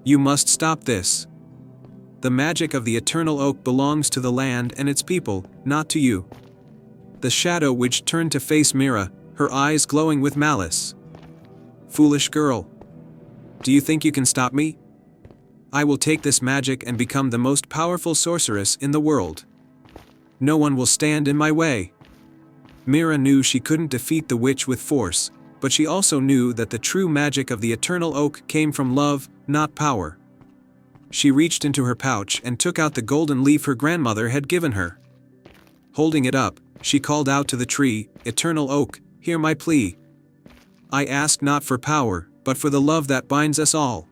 "You must stop this. The magic of the eternal oak belongs to the land and its people, not to you." The Shadow Witch turned to face Mira, her eyes glowing with malice. "Foolish girl. Do you think you can stop me? I will take this magic and become the most powerful sorceress in the world. No one will stand in my way." Mira knew she couldn't defeat the witch with force, but she also knew that the true magic of the eternal oak came from love, not power. She reached into her pouch and took out the golden leaf her grandmother had given her. Holding it up, she called out to the tree, "Eternal oak, hear my plea. I ask not for power, but for the love that binds us all.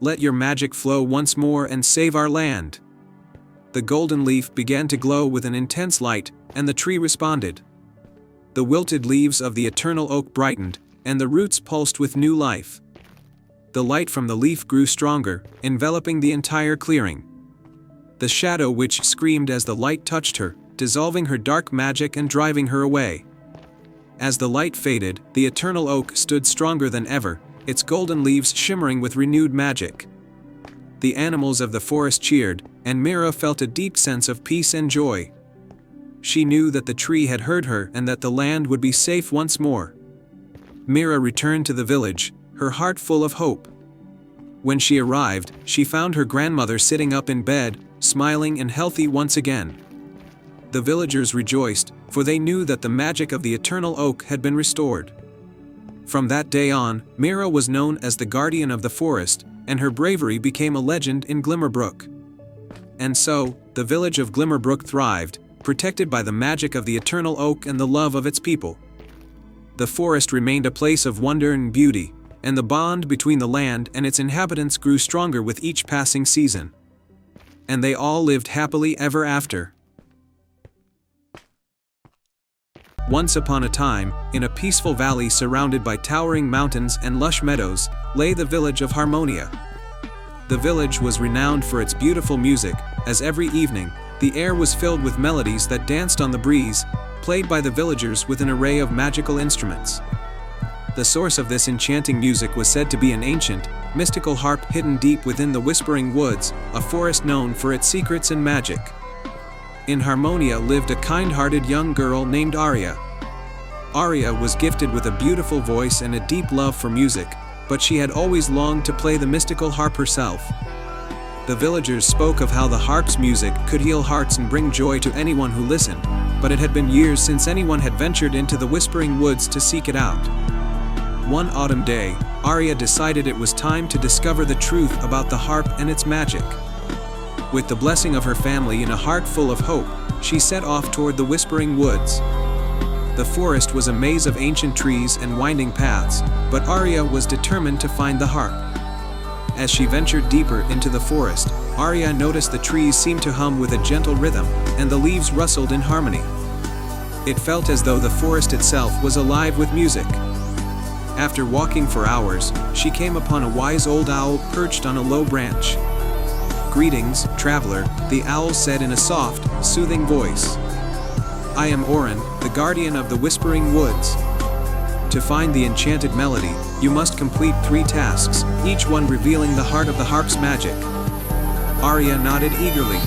Let your magic flow once more and save our land." The golden leaf began to glow with an intense light, and the tree responded. The wilted leaves of the eternal oak brightened, and the roots pulsed with new life. The light from the leaf grew stronger, enveloping the entire clearing. The Shadow Witch screamed as the light touched her, dissolving her dark magic and driving her away. As the light faded, the eternal oak stood stronger than ever, its golden leaves shimmering with renewed magic. The animals of the forest cheered, and Mira felt a deep sense of peace and joy. She knew that the tree had heard her and that the land would be safe once more. Mira returned to the village, her heart full of hope. When she arrived, she found her grandmother sitting up in bed, smiling and healthy once again. The villagers rejoiced, for they knew that the magic of the eternal oak had been restored. From that day on, Mira was known as the guardian of the forest, and her bravery became a legend in Glimmerbrook. And so, the village of Glimmerbrook thrived, protected by the magic of the eternal oak and the love of its people. The forest remained a place of wonder and beauty, and the bond between the land and its inhabitants grew stronger with each passing season. And they all lived happily ever after. Once upon a time, in a peaceful valley surrounded by towering mountains and lush meadows, lay the village of Harmonia. The village was renowned for its beautiful music, as every evening, the air was filled with melodies that danced on the breeze, played by the villagers with an array of magical instruments. The source of this enchanting music was said to be an ancient, mystical harp hidden deep within the Whispering Woods, a forest known for its secrets and magic. In Harmonia lived a kind-hearted young girl named Aria. Aria was gifted with a beautiful voice and a deep love for music, but she had always longed to play the mystical harp herself. The villagers spoke of how the harp's music could heal hearts and bring joy to anyone who listened, but it had been years since anyone had ventured into the Whispering Woods to seek it out. One autumn day, Aria decided it was time to discover the truth about the harp and its magic. With the blessing of her family and a heart full of hope, she set off toward the Whispering Woods. The forest was a maze of ancient trees and winding paths, but Aria was determined to find the harp. As she ventured deeper into the forest, Aria noticed the trees seemed to hum with a gentle rhythm, and the leaves rustled in harmony. It felt as though the forest itself was alive with music. After walking for hours, she came upon a wise old owl perched on a low branch. "Greetings, traveler," the owl said in a soft, soothing voice. "I am Orin, the guardian of the Whispering Woods. To find the enchanted melody, you must complete 3 tasks, each one revealing the heart of the harp's magic." Aria nodded eagerly.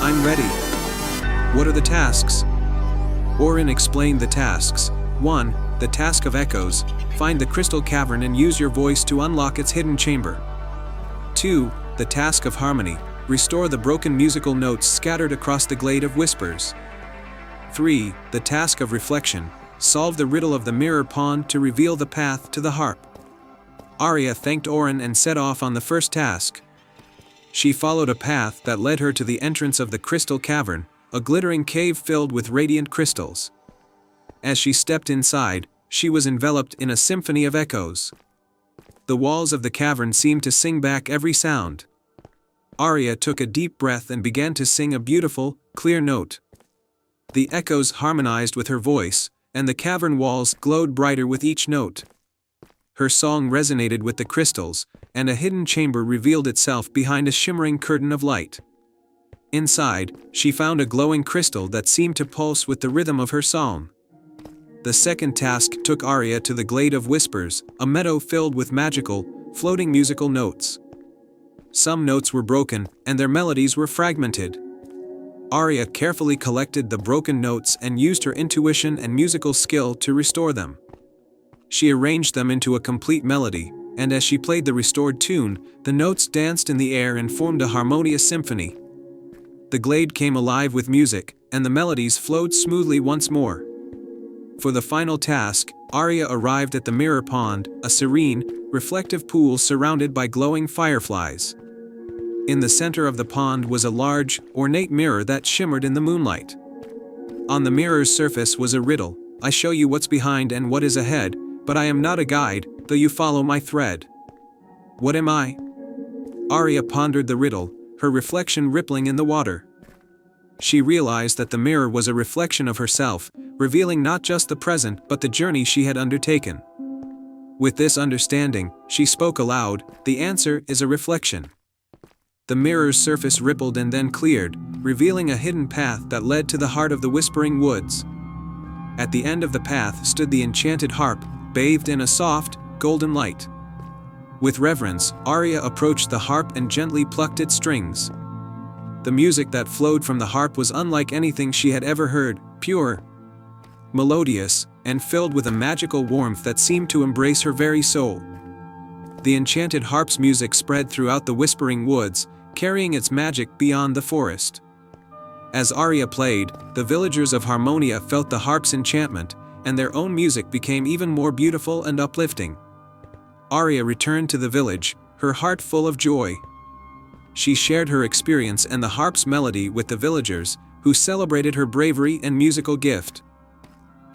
"I'm ready." "What are the tasks?" Orin explained the tasks. 1. The task of echoes. Find the crystal cavern and use your voice to unlock its hidden chamber. 2. The task of harmony. Restore the broken musical notes scattered across the glade of whispers. 3. The task of reflection. Solve the riddle of the mirror pond to reveal the path to the harp. Aria thanked Orin and set off on the first task. She followed a path that led her to the entrance of the crystal cavern, a glittering cave filled with radiant crystals. As she stepped inside, she was enveloped in a symphony of echoes. The walls of the cavern seemed to sing back every sound. Aria took a deep breath and began to sing a beautiful, clear note. The echoes harmonized with her voice, and the cavern walls glowed brighter with each note. Her song resonated with the crystals, and a hidden chamber revealed itself behind a shimmering curtain of light. Inside, she found a glowing crystal that seemed to pulse with the rhythm of her song. The second task took Aria to the Glade of Whispers, a meadow filled with magical, floating musical notes. Some notes were broken, and their melodies were fragmented. Aria carefully collected the broken notes and used her intuition and musical skill to restore them. She arranged them into a complete melody, and as she played the restored tune, the notes danced in the air and formed a harmonious symphony. The glade came alive with music, and the melodies flowed smoothly once more. For the final task, Aria arrived at the mirror pond, a serene, reflective pool surrounded by glowing fireflies. In the center of the pond was a large, ornate mirror that shimmered in the moonlight. On the mirror's surface was a riddle: "I show you what's behind and what is ahead, but I am not a guide, though you follow my thread." What am I? Aria pondered the riddle, her reflection rippling in the water. She realized that the mirror was a reflection of herself, revealing not just the present but the journey she had undertaken. With this understanding, she spoke aloud, "The answer is a reflection." The mirror's surface rippled and then cleared, revealing a hidden path that led to the heart of the Whispering Woods. At the end of the path stood the enchanted harp, bathed in a soft, golden light. With reverence, Aria approached the harp and gently plucked its strings. The music that flowed from the harp was unlike anything she had ever heard, pure, melodious, and filled with a magical warmth that seemed to embrace her very soul. The enchanted harp's music spread throughout the Whispering Woods, carrying its magic beyond the forest. As Aria played, the villagers of Harmonia felt the harp's enchantment, and their own music became even more beautiful and uplifting. Aria returned to the village, her heart full of joy. She shared her experience and the harp's melody with the villagers, who celebrated her bravery and musical gift.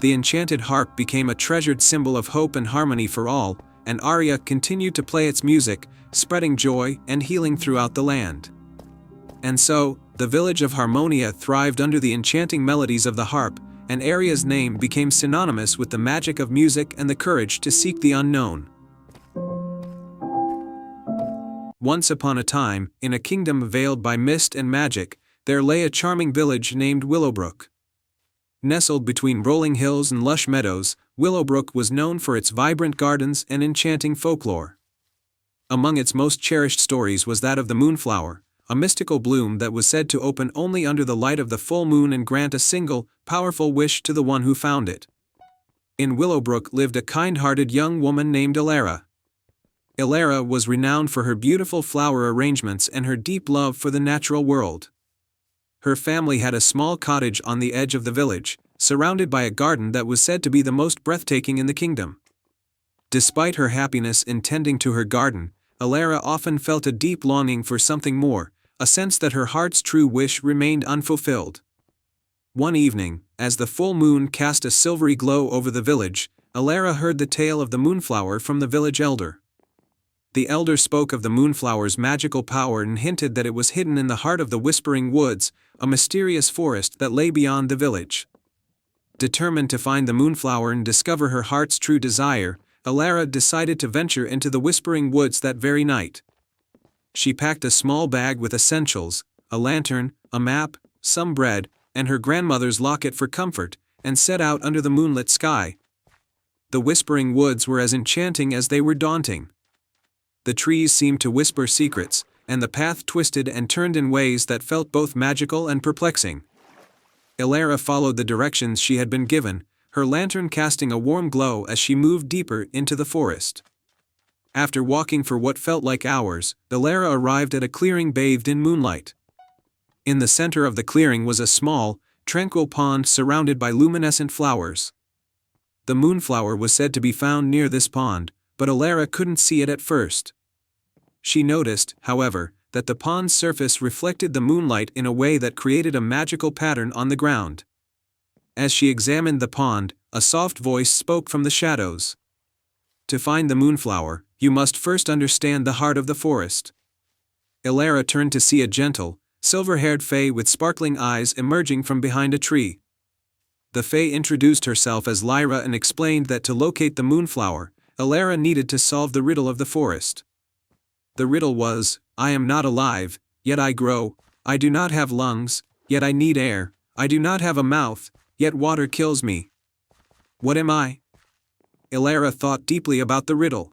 The enchanted harp became a treasured symbol of hope and harmony for all, and Arya continued to play its music, spreading joy and healing throughout the land. And so, the village of Harmonia thrived under the enchanting melodies of the harp, and Arya's name became synonymous with the magic of music and the courage to seek the unknown. Once upon a time, in a kingdom veiled by mist and magic, there lay a charming village named Willowbrook. Nestled between rolling hills and lush meadows, Willowbrook was known for its vibrant gardens and enchanting folklore. Among its most cherished stories was that of the Moonflower, a mystical bloom that was said to open only under the light of the full moon and grant a single, powerful wish to the one who found it. In Willowbrook lived a kind-hearted young woman named Elara. Elara was renowned for her beautiful flower arrangements and her deep love for the natural world. Her family had a small cottage on the edge of the village, surrounded by a garden that was said to be the most breathtaking in the kingdom. Despite her happiness in tending to her garden, Elara often felt a deep longing for something more, a sense that her heart's true wish remained unfulfilled. One evening, as the full moon cast a silvery glow over the village, Elara heard the tale of the Moonflower from the village elder. The elder spoke of the Moonflower's magical power and hinted that it was hidden in the heart of the Whispering Woods, a mysterious forest that lay beyond the village. Determined to find the Moonflower and discover her heart's true desire, Elara decided to venture into the Whispering Woods that very night. She packed a small bag with essentials, a lantern, a map, some bread, and her grandmother's locket for comfort, and set out under the moonlit sky. The Whispering Woods were as enchanting as they were daunting. The trees seemed to whisper secrets, and the path twisted and turned in ways that felt both magical and perplexing. Elara followed the directions she had been given, her lantern casting a warm glow as she moved deeper into the forest. After walking for what felt like hours, Elara arrived at a clearing bathed in moonlight. In the center of the clearing was a small, tranquil pond surrounded by luminescent flowers. The Moonflower was said to be found near this pond, but Elara couldn't see it at first. She noticed, however, that the pond's surface reflected the moonlight in a way that created a magical pattern on the ground. As she examined the pond, a soft voice spoke from the shadows. To find the Moonflower, you must first understand the heart of the forest. Elara turned to see a gentle, silver-haired fae with sparkling eyes emerging from behind a tree. The fae introduced herself as Lyra and explained that to locate the Moonflower, Elara needed to solve the riddle of the forest. The riddle was, I am not alive, yet I grow, I do not have lungs, yet I need air, I do not have a mouth, yet water kills me. What am I? Elara thought deeply about the riddle.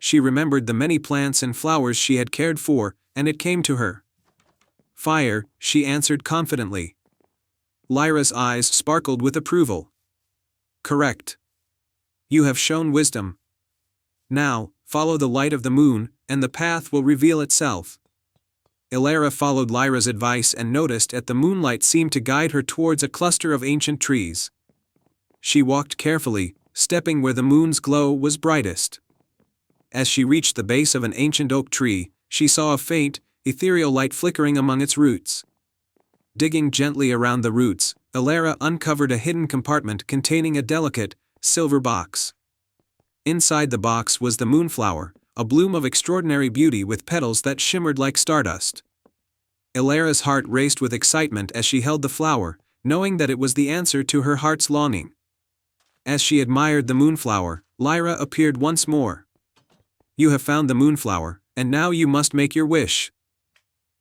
She remembered the many plants and flowers she had cared for, and it came to her. Fire, she answered confidently. Lyra's eyes sparkled with approval. Correct. You have shown wisdom. Now, follow the light of the moon, and the path will reveal itself. Elara followed Lyra's advice and noticed that the moonlight seemed to guide her towards a cluster of ancient trees. She walked carefully, stepping where the moon's glow was brightest. As she reached the base of an ancient oak tree, she saw a faint, ethereal light flickering among its roots. Digging gently around the roots, Elara uncovered a hidden compartment containing a delicate, silver box. Inside the box was the Moonflower, a bloom of extraordinary beauty with petals that shimmered like stardust. Elara's heart raced with excitement as she held the flower, knowing that it was the answer to her heart's longing. As she admired the Moonflower, Lyra appeared once more. You have found the Moonflower, and now you must make your wish.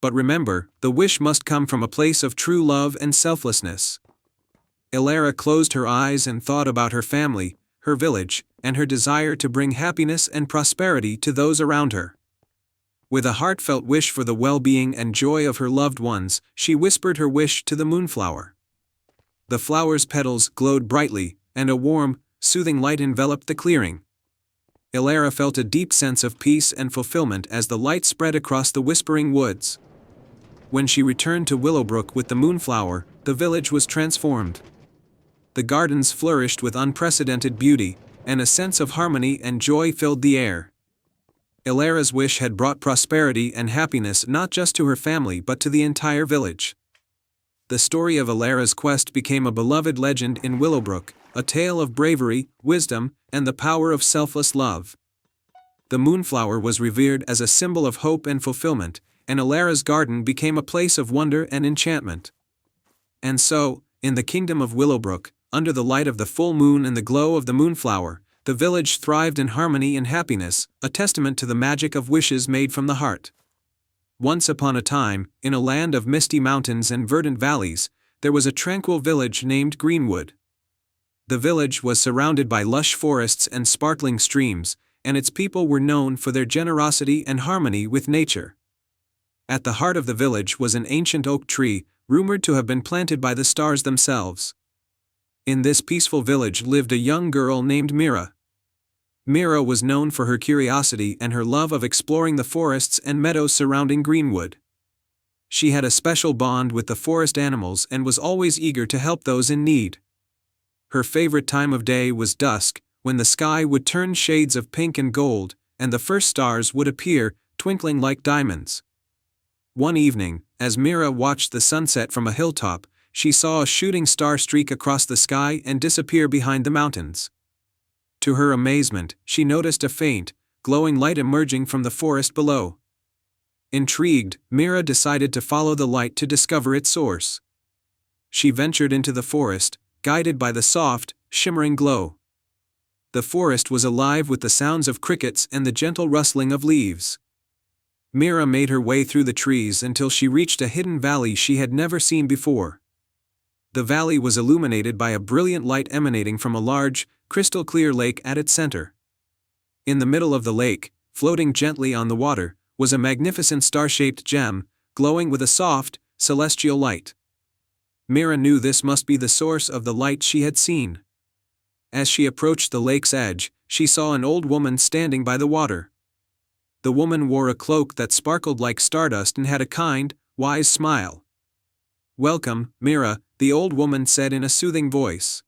But remember, the wish must come from a place of true love and selflessness. Elara closed her eyes and thought about her family, her village, and her desire to bring happiness and prosperity to those around her. With a heartfelt wish for the well-being and joy of her loved ones, she whispered her wish to the Moonflower. The flower's petals glowed brightly, and a warm, soothing light enveloped the clearing. Elara felt a deep sense of peace and fulfillment as the light spread across the Whispering Woods. When she returned to Willowbrook with the Moonflower, the village was transformed. The gardens flourished with unprecedented beauty, and a sense of harmony and joy filled the air. Elara's wish had brought prosperity and happiness not just to her family but to the entire village. The story of Elara's quest became a beloved legend in Willowbrook, a tale of bravery, wisdom, and the power of selfless love. the moonflower was revered as a symbol of hope and fulfillment, and Alara's garden became a place of wonder and enchantment. And so, in the kingdom of Willowbrook, under the light of the full moon and the glow of the moonflower, the village thrived in harmony and happiness, a testament to the magic of wishes made from the heart. Once upon a time, in a land of misty mountains and verdant valleys, there was a tranquil village named Greenwood. The village was surrounded by lush forests and sparkling streams, and its people were known for their generosity and harmony with nature. At the heart of the village was an ancient oak tree, rumored to have been planted by the stars themselves. In this peaceful village lived a young girl named Mira. Mira was known for her curiosity and her love of exploring the forests and meadows surrounding Greenwood. She had a special bond with the forest animals and was always eager to help those in need. Her favorite time of day was dusk, when the sky would turn shades of pink and gold, and the first stars would appear, twinkling like diamonds. One evening, as Mira watched the sunset from a hilltop, she saw a shooting star streak across the sky and disappear behind the mountains. To her amazement, she noticed a faint, glowing light emerging from the forest below. Intrigued, Mira decided to follow the light to discover its source. She ventured into the forest, guided by the soft, shimmering glow. The forest was alive with the sounds of crickets and the gentle rustling of leaves. Mira made her way through the trees until she reached a hidden valley she had never seen before. The valley was illuminated by a brilliant light emanating from a large, crystal-clear lake at its center. In the middle of the lake, floating gently on the water, was a magnificent star-shaped gem, glowing with a soft, celestial light. Mira knew this must be the source of the light she had seen. As she approached the lake's edge, she saw an old woman standing by the water. The woman wore a cloak that sparkled like stardust and had a kind, wise smile. "Welcome, Mira," the old woman said in a soothing voice.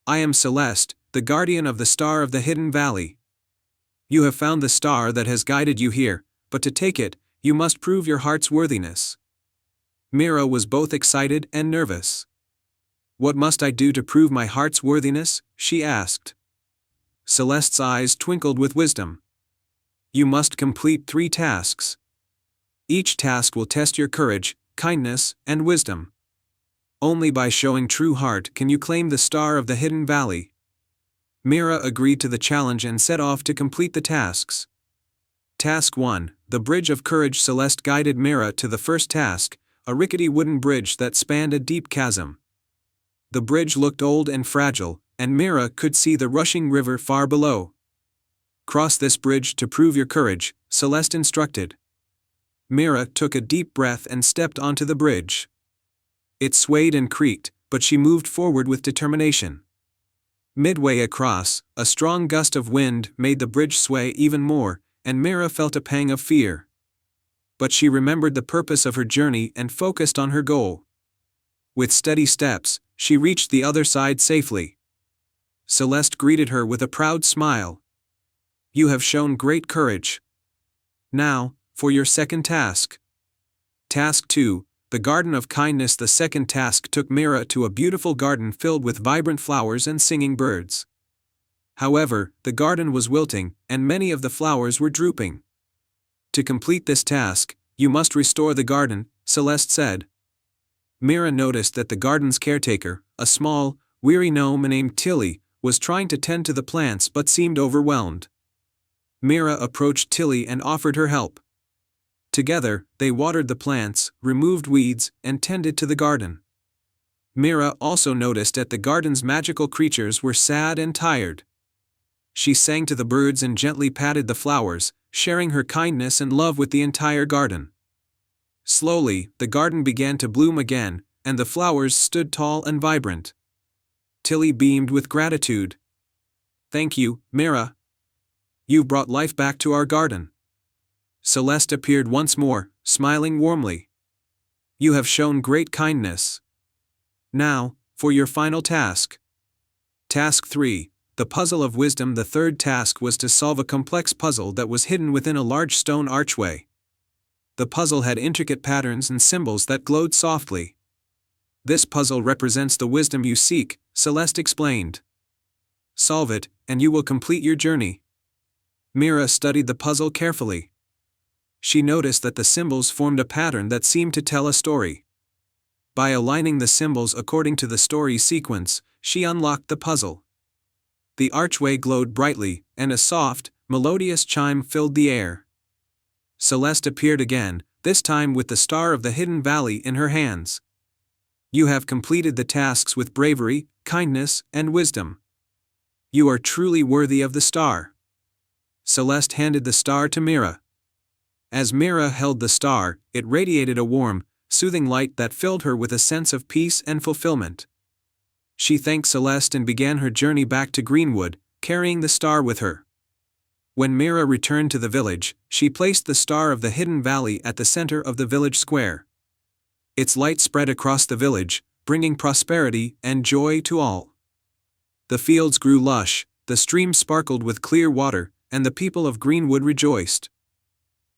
"I am Celeste, the guardian of the star of the hidden valley. You have found the star that has guided you here, but to take it, you must prove your heart's worthiness." Mira was both excited and nervous. "What must I do to prove my heart's worthiness?" she asked. Celeste's eyes twinkled with wisdom. "You must complete 3 tasks. Each task will test your courage, kindness, and wisdom. Only by showing true heart can you claim the star of the hidden valley." Mira agreed to the challenge and set off to complete the tasks. Task 1, the Bridge of Courage. Celeste guided Mira to the first task, a rickety wooden bridge that spanned a deep chasm. The bridge looked old and fragile, and Mira could see the rushing river far below. "Cross this bridge to prove your courage," Celeste instructed. Mira took a deep breath and stepped onto the bridge. It swayed and creaked, but she moved forward with determination. Midway across, a strong gust of wind made the bridge sway even more, and Mira felt a pang of fear. But she remembered the purpose of her journey and focused on her goal. With steady steps, she reached the other side safely. Celeste greeted her with a proud smile. "You have shown great courage. Now, for your second task." Task 2, the Garden of Kindness. The second task took Mira to a beautiful garden filled with vibrant flowers and singing birds. However, the garden was wilting, and many of the flowers were drooping. "To complete this task, you must restore the garden," Celeste said. Mira noticed that the garden's caretaker, a small, weary gnome named Tilly, was trying to tend to the plants but seemed overwhelmed. Mira approached Tilly and offered her help. Together, they watered the plants, removed weeds, and tended to the garden. Mira also noticed that the garden's magical creatures were sad and tired. She sang to the birds and gently patted the flowers, sharing her kindness and love with the entire garden. Slowly, the garden began to bloom again, and the flowers stood tall and vibrant. Tilly beamed with gratitude. "Thank you, Mira. You've brought life back to our garden." Celeste appeared once more, smiling warmly. "You have shown great kindness. Now, for your final task." Task 3, the Puzzle of Wisdom. The third task was to solve a complex puzzle that was hidden within a large stone archway. The puzzle had intricate patterns and symbols that glowed softly. "This puzzle represents the wisdom you seek," Celeste explained. "Solve it, and you will complete your journey." Mira studied the puzzle carefully. She noticed that the symbols formed a pattern that seemed to tell a story. By aligning the symbols according to the story sequence, she unlocked the puzzle. The archway glowed brightly, and a soft, melodious chime filled the air. Celeste appeared again, this time with the star of the hidden valley in her hands. You have completed the tasks with bravery, kindness, and wisdom. You are truly worthy of the star. Celeste handed the star to Mira. As Mira held the star, it radiated a warm, soothing light that filled her with a sense of peace and fulfillment. She thanked Celeste and began her journey back to Greenwood, carrying the star with her. When Mira returned to the village, she placed the star of the hidden valley at the center of the village square. Its light spread across the village, bringing prosperity and joy to all. The fields grew lush, the stream sparkled with clear water, and the people of Greenwood rejoiced.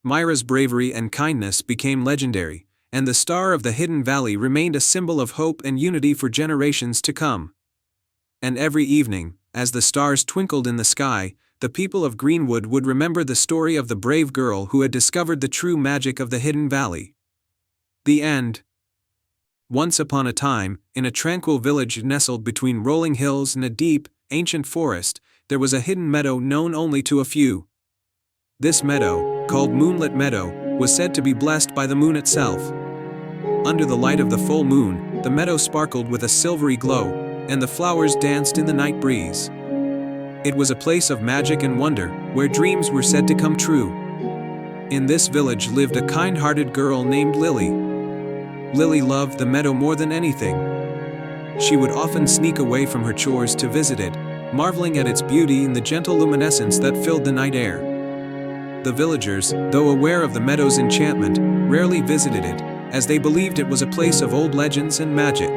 Mira's bravery and kindness became legendary, and the star of the hidden valley remained a symbol of hope and unity for generations to come. And every evening, as the stars twinkled in the sky, the people of Greenwood would remember the story of the brave girl who had discovered the true magic of the hidden valley. The end. Once upon a time, in a tranquil village nestled between rolling hills and a deep, ancient forest, there was a hidden meadow known only to a few. This meadow, called Moonlit Meadow, was said to be blessed by the moon itself. Under the light of the full moon, the meadow sparkled with a silvery glow, and the flowers danced in the night breeze. It was a place of magic and wonder, where dreams were said to come true. In this village lived a kind-hearted girl named Lily. Lily loved the meadow more than anything. She would often sneak away from her chores to visit it, marveling at its beauty and the gentle luminescence that filled the night air. The villagers, though aware of the meadow's enchantment, rarely visited it, as they believed it was a place of old legends and magic.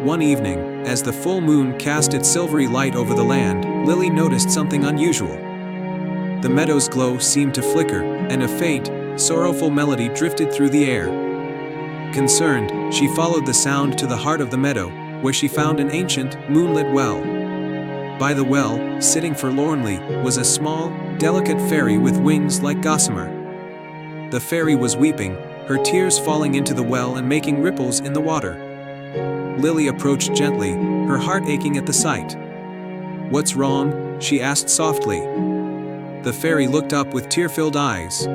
One evening, as the full moon cast its silvery light over the land, Lily noticed something unusual. The meadow's glow seemed to flicker, and a faint, sorrowful melody drifted through the air. Concerned, she followed the sound to the heart of the meadow, where she found an ancient, moonlit well. By the well, sitting forlornly, was a small, delicate fairy with wings like gossamer. The fairy was weeping, her tears falling into the well and making ripples in the water. Lily approached gently, her heart aching at the sight. "What's wrong?" she asked softly. The fairy looked up with tear-filled eyes.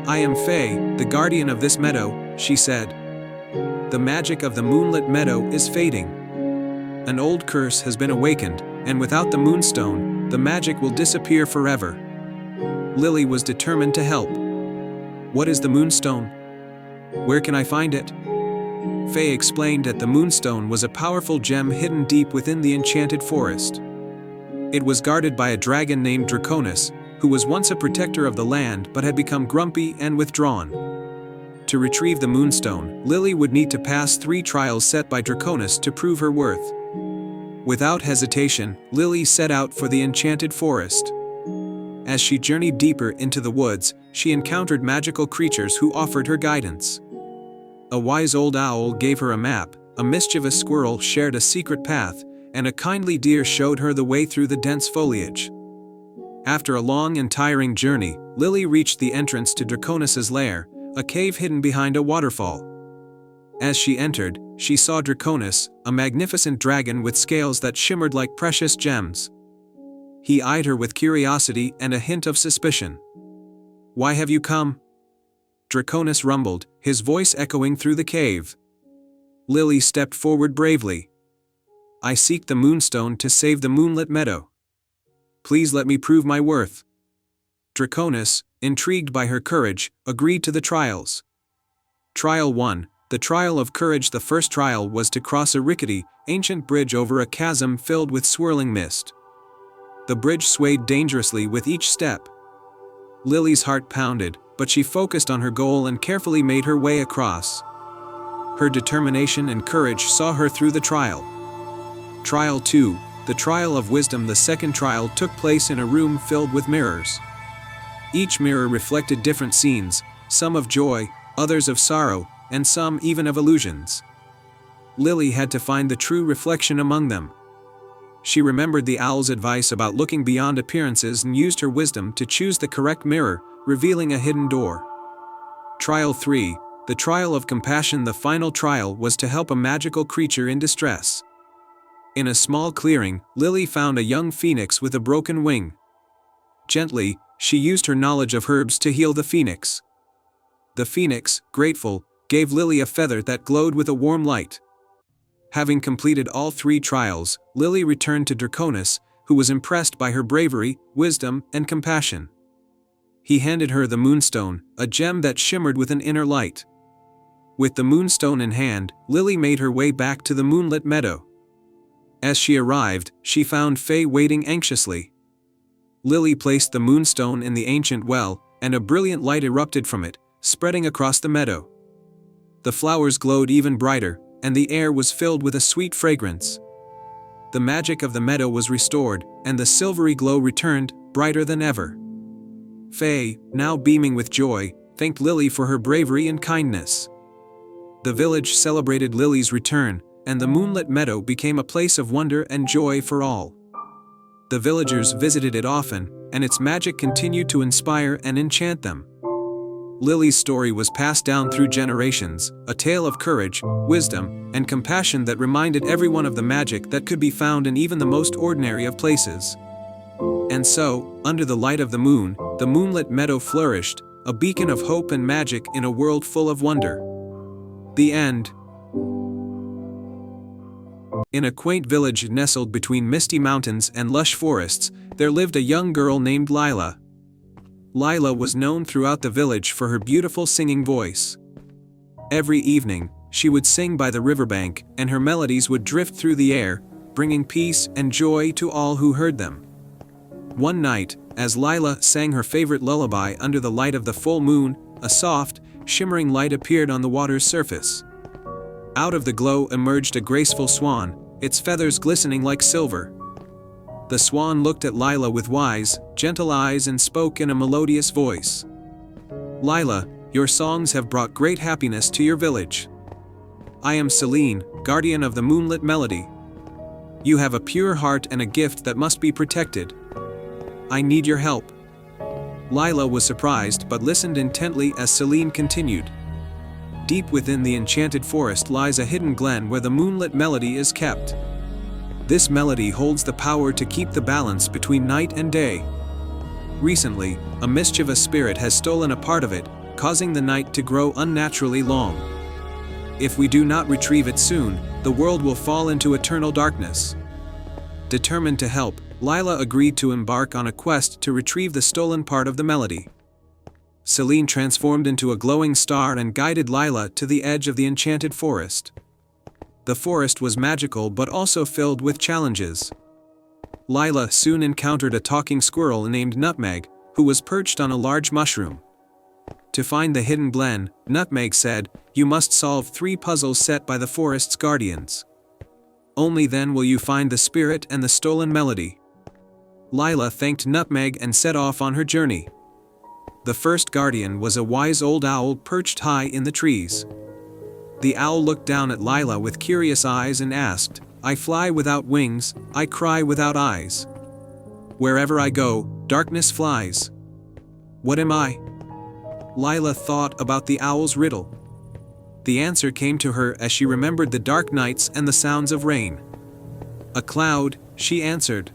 "I am Faye, the guardian of this meadow," she said. "The magic of the moonlit meadow is fading. An old curse has been awakened, and without the moonstone, the magic will disappear forever." Lily was determined to help. "What is the moonstone? Where can I find it?" Faye explained that the moonstone was a powerful gem hidden deep within the enchanted forest. It was guarded by a dragon named Draconis, who was once a protector of the land but had become grumpy and withdrawn. To retrieve the moonstone, Lily would need to pass 3 trials set by Draconis to prove her worth. Without hesitation, Lily set out for the enchanted forest. As she journeyed deeper into the woods, she encountered magical creatures who offered her guidance. A wise old owl gave her a map, a mischievous squirrel shared a secret path, and a kindly deer showed her the way through the dense foliage. After a long and tiring journey, Lily reached the entrance to Draconis' lair, a cave hidden behind a waterfall. As she entered, she saw Draconis, a magnificent dragon with scales that shimmered like precious gems. He eyed her with curiosity and a hint of suspicion. "Why have you come?" Draconis rumbled, his voice echoing through the cave. Lily stepped forward bravely. "I seek the moonstone to save the moonlit meadow. Please let me prove my worth." Draconis, intrigued by her courage, agreed to the trials. Trial 1, the trial of courage. The first trial was to cross a rickety, ancient bridge over a chasm filled with swirling mist. The bridge swayed dangerously with each step. Lily's heart pounded, but she focused on her goal and carefully made her way across. Her determination and courage saw her through the trial. Trial 2, the trial of wisdom. The second trial took place in a room filled with mirrors. Each mirror reflected different scenes, some of joy, others of sorrow, and some even of illusions. Lily had to find the true reflection among them. she remembered the owl's advice about looking beyond appearances and used her wisdom to choose the correct mirror, revealing a hidden door. Trial 3, the trial of compassion. The final trial was to help a magical creature in distress. In a small clearing, Lily found a young phoenix with a broken wing. Gently, she used her knowledge of herbs to heal the phoenix. The phoenix, grateful, gave Lily a feather that glowed with a warm light. Having completed all 3 trials, Lily returned to Draconis, who was impressed by her bravery, wisdom, and compassion. He handed her the moonstone, a gem that shimmered with an inner light. With the moonstone in hand, Lily made her way back to the moonlit meadow. As she arrived, she found Faye waiting anxiously. Lily placed the moonstone in the ancient well, and a brilliant light erupted from it, spreading across the meadow. The flowers glowed even brighter, and the air was filled with a sweet fragrance. The magic of the meadow was restored, and the silvery glow returned, brighter than ever. Faye, now beaming with joy, thanked Lily for her bravery and kindness. The village celebrated Lily's return, and the moonlit meadow became a place of wonder and joy for all. The villagers visited it often, and its magic continued to inspire and enchant them. Lily's story was passed down through generations, a tale of courage, wisdom, and compassion that reminded everyone of the magic that could be found in even the most ordinary of places. And so, under the light of the moonlit meadow flourished, a beacon of hope and magic in a world full of wonder. The end. In a quaint village nestled between misty mountains and lush forests, there lived a young girl named Lila. Lila was known throughout the village for her beautiful singing voice. Every evening, she would sing by the riverbank, and her melodies would drift through the air, bringing peace and joy to all who heard them. One night, as Lila sang her favorite lullaby under the light of the full moon, a soft, shimmering light appeared on the water's surface. Out of the glow emerged a graceful swan, its feathers glistening like silver. The swan looked at Lila with wise, gentle eyes and spoke in a melodious voice. "Lila, your songs have brought great happiness to your village. I am Celine, guardian of the moonlit melody. You have a pure heart and a gift that must be protected. I need your help." Lila was surprised but listened intently as Celine continued. "Deep within the enchanted forest lies a hidden glen where the moonlit melody is kept. This melody holds the power to keep the balance between night and day. Recently, a mischievous spirit has stolen a part of it, causing the night to grow unnaturally long. If we do not retrieve it soon, the world will fall into eternal darkness." Determined to help, Lila agreed to embark on a quest to retrieve the stolen part of the melody. Celine transformed into a glowing star and guided Lila to the edge of the enchanted forest. The forest was magical but also filled with challenges. Lila soon encountered a talking squirrel named Nutmeg, who was perched on a large mushroom. To find the hidden glen, Nutmeg said, "You must solve 3 puzzles set by the forest's guardians. Only then will you find the spirit and the stolen melody." Lila thanked Nutmeg and set off on her journey. The first guardian was a wise old owl perched high in the trees. The owl looked down at Lila with curious eyes and asked, "I fly without wings, I cry without eyes. Wherever I go, darkness flies. What am I?" Lila thought about the owl's riddle. The answer came to her as she remembered the dark nights and the sounds of rain. "A cloud," she answered.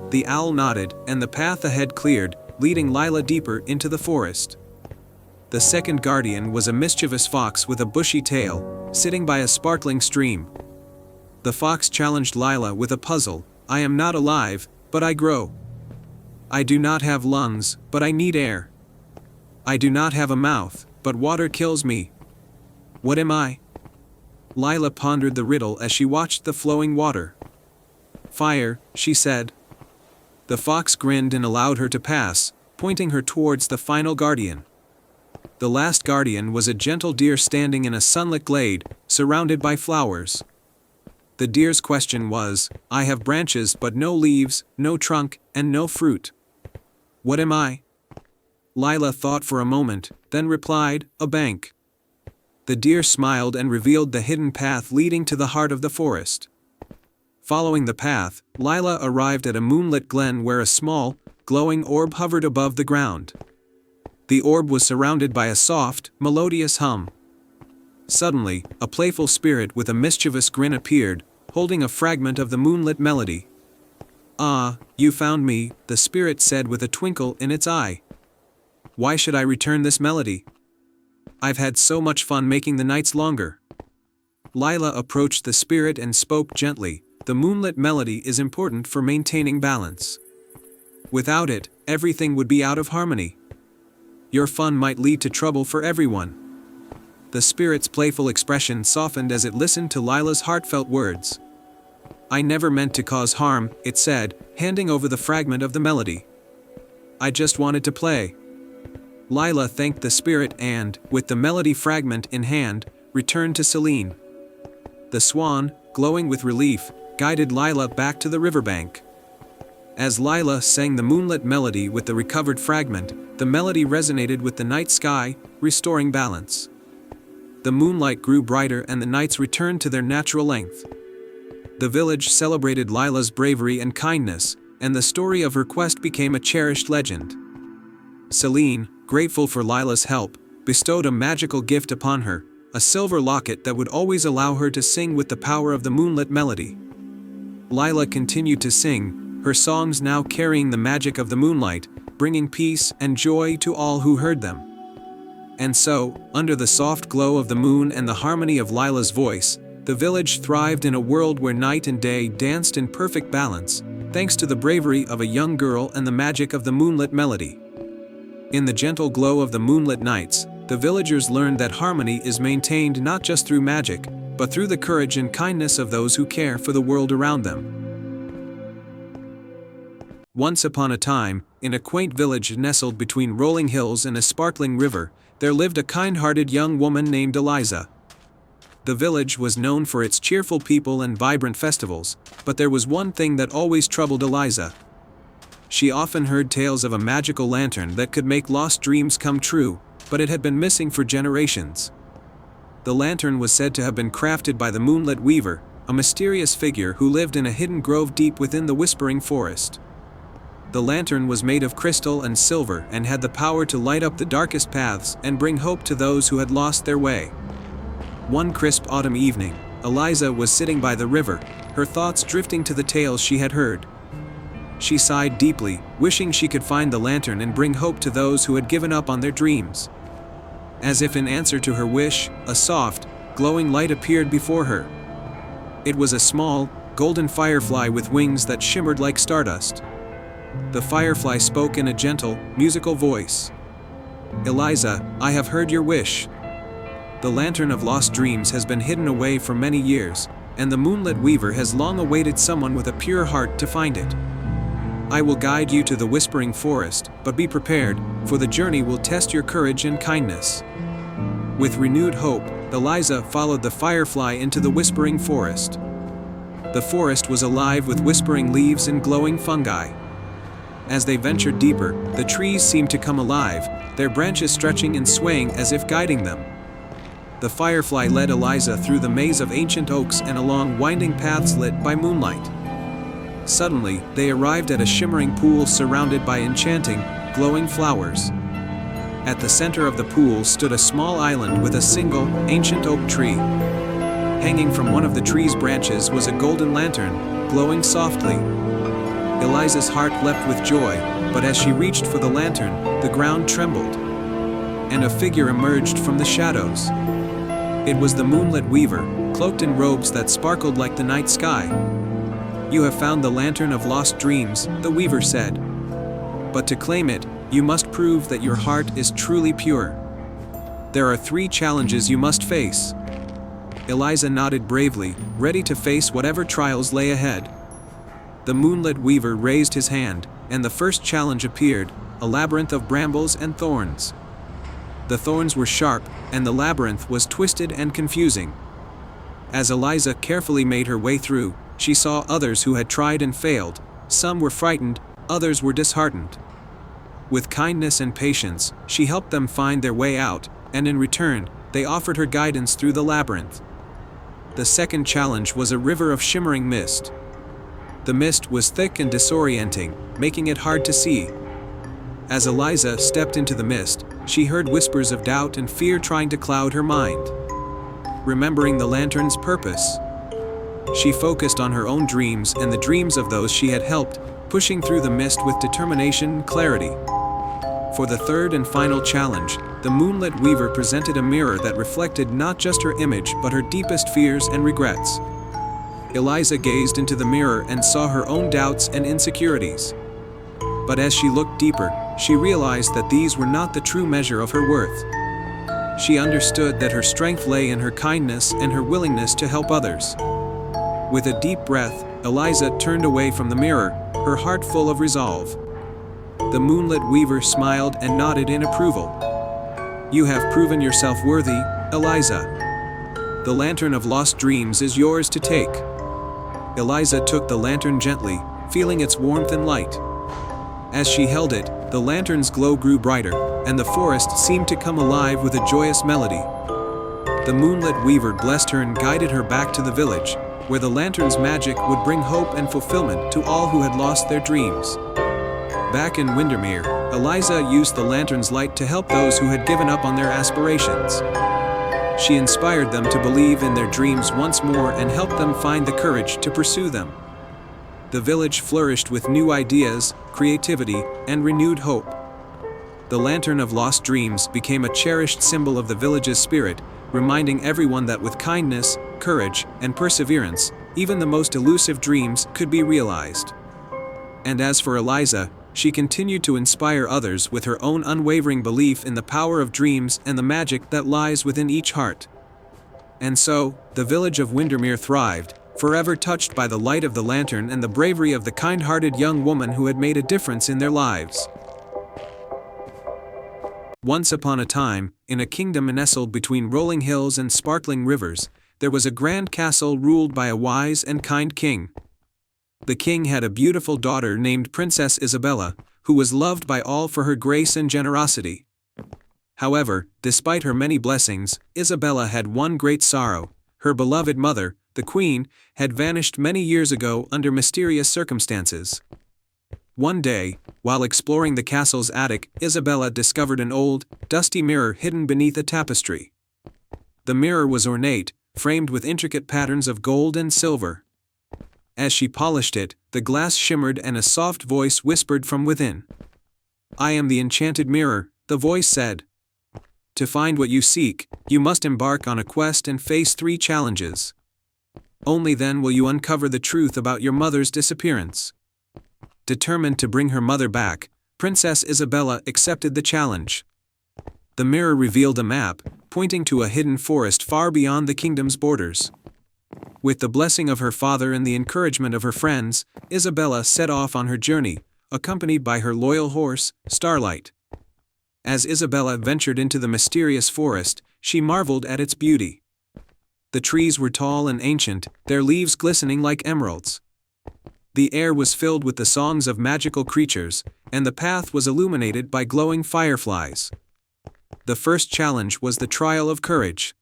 The owl nodded, and the path ahead cleared, leading Lila deeper into the forest. The second guardian was a mischievous fox with a bushy tail, sitting by a sparkling stream. The fox challenged Lila with a puzzle. "I am not alive, but I grow. I do not have lungs, but I need air. I do not have a mouth, but water kills me. What am I?" Lila pondered the riddle as she watched the flowing water. "Fire," she said. The fox grinned and allowed her to pass, pointing her towards the final guardian. The last guardian was a gentle deer standing in a sunlit glade, surrounded by flowers. The deer's question was, "I have branches but no leaves, no trunk, and no fruit. What am I?" Lila thought for a moment, then replied, "A bank." The deer smiled and revealed the hidden path leading to the heart of the forest. Following the path, Lila arrived at a moonlit glen where a small, glowing orb hovered above the ground. The orb was surrounded by a soft, melodious hum. Suddenly, a playful spirit with a mischievous grin appeared, holding a fragment of the moonlit melody. "Ah, you found me," the spirit said with a twinkle in its eye. "Why should I return this melody? I've had so much fun making the nights longer." Lila approached the spirit and spoke gently. "The moonlit melody is important for maintaining balance. Without it, everything would be out of harmony. Your fun might lead to trouble for everyone." The spirit's playful expression softened as it listened to Lila's heartfelt words. "I never meant to cause harm," it said, handing over the fragment of the melody. "I just wanted to play." Lila thanked the spirit and, with the melody fragment in hand, returned to Selene. The swan, glowing with relief, guided Lila back to the riverbank. As Lila sang the moonlit melody with the recovered fragment, the melody resonated with the night sky, restoring balance. The moonlight grew brighter and the nights returned to their natural length. The village celebrated Lila's bravery and kindness, and the story of her quest became a cherished legend. Selene, grateful for Lila's help, bestowed a magical gift upon her, a silver locket that would always allow her to sing with the power of the moonlit melody. Lila continued to sing, her songs now carrying the magic of the moonlight, bringing peace and joy to all who heard them. And so, under the soft glow of the moon and the harmony of Lila's voice, the village thrived in a world where night and day danced in perfect balance, thanks to the bravery of a young girl and the magic of the moonlit melody. In the gentle glow of the moonlit nights, the villagers learned that harmony is maintained not just through magic, but through the courage and kindness of those who care for the world around them. Once upon a time, in a quaint village nestled between rolling hills and a sparkling river, there lived a kind-hearted young woman named Eliza. The village was known for its cheerful people and vibrant festivals, but there was one thing that always troubled Eliza. She often heard tales of a magical lantern that could make lost dreams come true, but it had been missing for generations. The lantern was said to have been crafted by the Moonlit Weaver, a mysterious figure who lived in a hidden grove deep within the Whispering Forest. The lantern was made of crystal and silver and had the power to light up the darkest paths and bring hope to those who had lost their way. One crisp autumn evening, Eliza was sitting by the river, her thoughts drifting to the tales she had heard. She sighed deeply, wishing she could find the lantern and bring hope to those who had given up on their dreams. As if in answer to her wish, a soft, glowing light appeared before her. It was a small, golden firefly with wings that shimmered like stardust. The firefly spoke in a gentle, musical voice. "Eliza, I have heard your wish. The lantern of lost dreams has been hidden away for many years, and the Moonlit Weaver has long awaited someone with a pure heart to find it. I will guide you to the Whispering Forest, but be prepared, for the journey will test your courage and kindness." With renewed hope, Eliza followed the firefly into the Whispering Forest. The forest was alive with whispering leaves and glowing fungi. As they ventured deeper, the trees seemed to come alive, their branches stretching and swaying as if guiding them. The firefly led Eliza through the maze of ancient oaks and along winding paths lit by moonlight. Suddenly, they arrived at a shimmering pool surrounded by enchanting, glowing flowers. At the center of the pool stood a small island with a single, ancient oak tree. Hanging from one of the tree's branches was a golden lantern, glowing softly. Eliza's heart leapt with joy, but as she reached for the lantern, the ground trembled, and a figure emerged from the shadows. It was the Moonlit Weaver, cloaked in robes that sparkled like the night sky. "You have found the lantern of lost dreams," the Weaver said. "But to claim it, you must prove that your heart is truly pure. There are 3 challenges you must face." Eliza nodded bravely, ready to face whatever trials lay ahead. The Moonlit Weaver raised his hand, and the first challenge appeared, a labyrinth of brambles and thorns. The thorns were sharp, and the labyrinth was twisted and confusing. As Eliza carefully made her way through, she saw others who had tried and failed. Some were frightened, others were disheartened. With kindness and patience, she helped them find their way out, and in return, they offered her guidance through the labyrinth. The second challenge was a river of shimmering mist. The mist was thick and disorienting, making it hard to see. As Eliza stepped into the mist, she heard whispers of doubt and fear trying to cloud her mind. Remembering the lantern's purpose, she focused on her own dreams and the dreams of those she had helped, pushing through the mist with determination and clarity. For the third and final challenge, the moonlit weaver presented a mirror that reflected not just her image but her deepest fears and regrets. Eliza gazed into the mirror and saw her own doubts and insecurities. But as she looked deeper, she realized that these were not the true measure of her worth. She understood that her strength lay in her kindness and her willingness to help others. With a deep breath, Eliza turned away from the mirror, her heart full of resolve. The moonlit weaver smiled and nodded in approval. "You have proven yourself worthy, Eliza. The lantern of lost dreams is yours to take." Eliza took the lantern gently, feeling its warmth and light. As she held it, the lantern's glow grew brighter, and the forest seemed to come alive with a joyous melody. The moonlit weaver blessed her and guided her back to the village, where the lantern's magic would bring hope and fulfillment to all who had lost their dreams. Back in Windermere, Eliza used the lantern's light to help those who had given up on their aspirations. She inspired them to believe in their dreams once more and helped them find the courage to pursue them. The village flourished with new ideas, creativity, and renewed hope. The Lantern of Lost Dreams became a cherished symbol of the village's spirit, reminding everyone that with kindness, courage, and perseverance, even the most elusive dreams could be realized. And as for Eliza, she continued to inspire others with her own unwavering belief in the power of dreams and the magic that lies within each heart. And so, the village of Windermere thrived, forever touched by the light of the lantern and the bravery of the kind-hearted young woman who had made a difference in their lives. Once upon a time, in a kingdom nestled between rolling hills and sparkling rivers, there was a grand castle ruled by a wise and kind king. The king had a beautiful daughter named Princess Isabella, who was loved by all for her grace and generosity. However, despite her many blessings, Isabella had one great sorrow. Her beloved mother, the queen, had vanished many years ago under mysterious circumstances. One day, while exploring the castle's attic, Isabella discovered an old, dusty mirror hidden beneath a tapestry. The mirror was ornate, framed with intricate patterns of gold and silver. As she polished it, the glass shimmered and a soft voice whispered from within. "I am the enchanted mirror," the voice said. "To find what you seek, you must embark on a quest and face 3 challenges. Only then will you uncover the truth about your mother's disappearance." Determined to bring her mother back, Princess Isabella accepted the challenge. The mirror revealed a map, pointing to a hidden forest far beyond the kingdom's borders. With the blessing of her father and the encouragement of her friends, Isabella set off on her journey, accompanied by her loyal horse, Starlight. As Isabella ventured into the mysterious forest, she marveled at its beauty. The trees were tall and ancient, their leaves glistening like emeralds. The air was filled with the songs of magical creatures, and the path was illuminated by glowing fireflies. The first challenge was the trial of courage.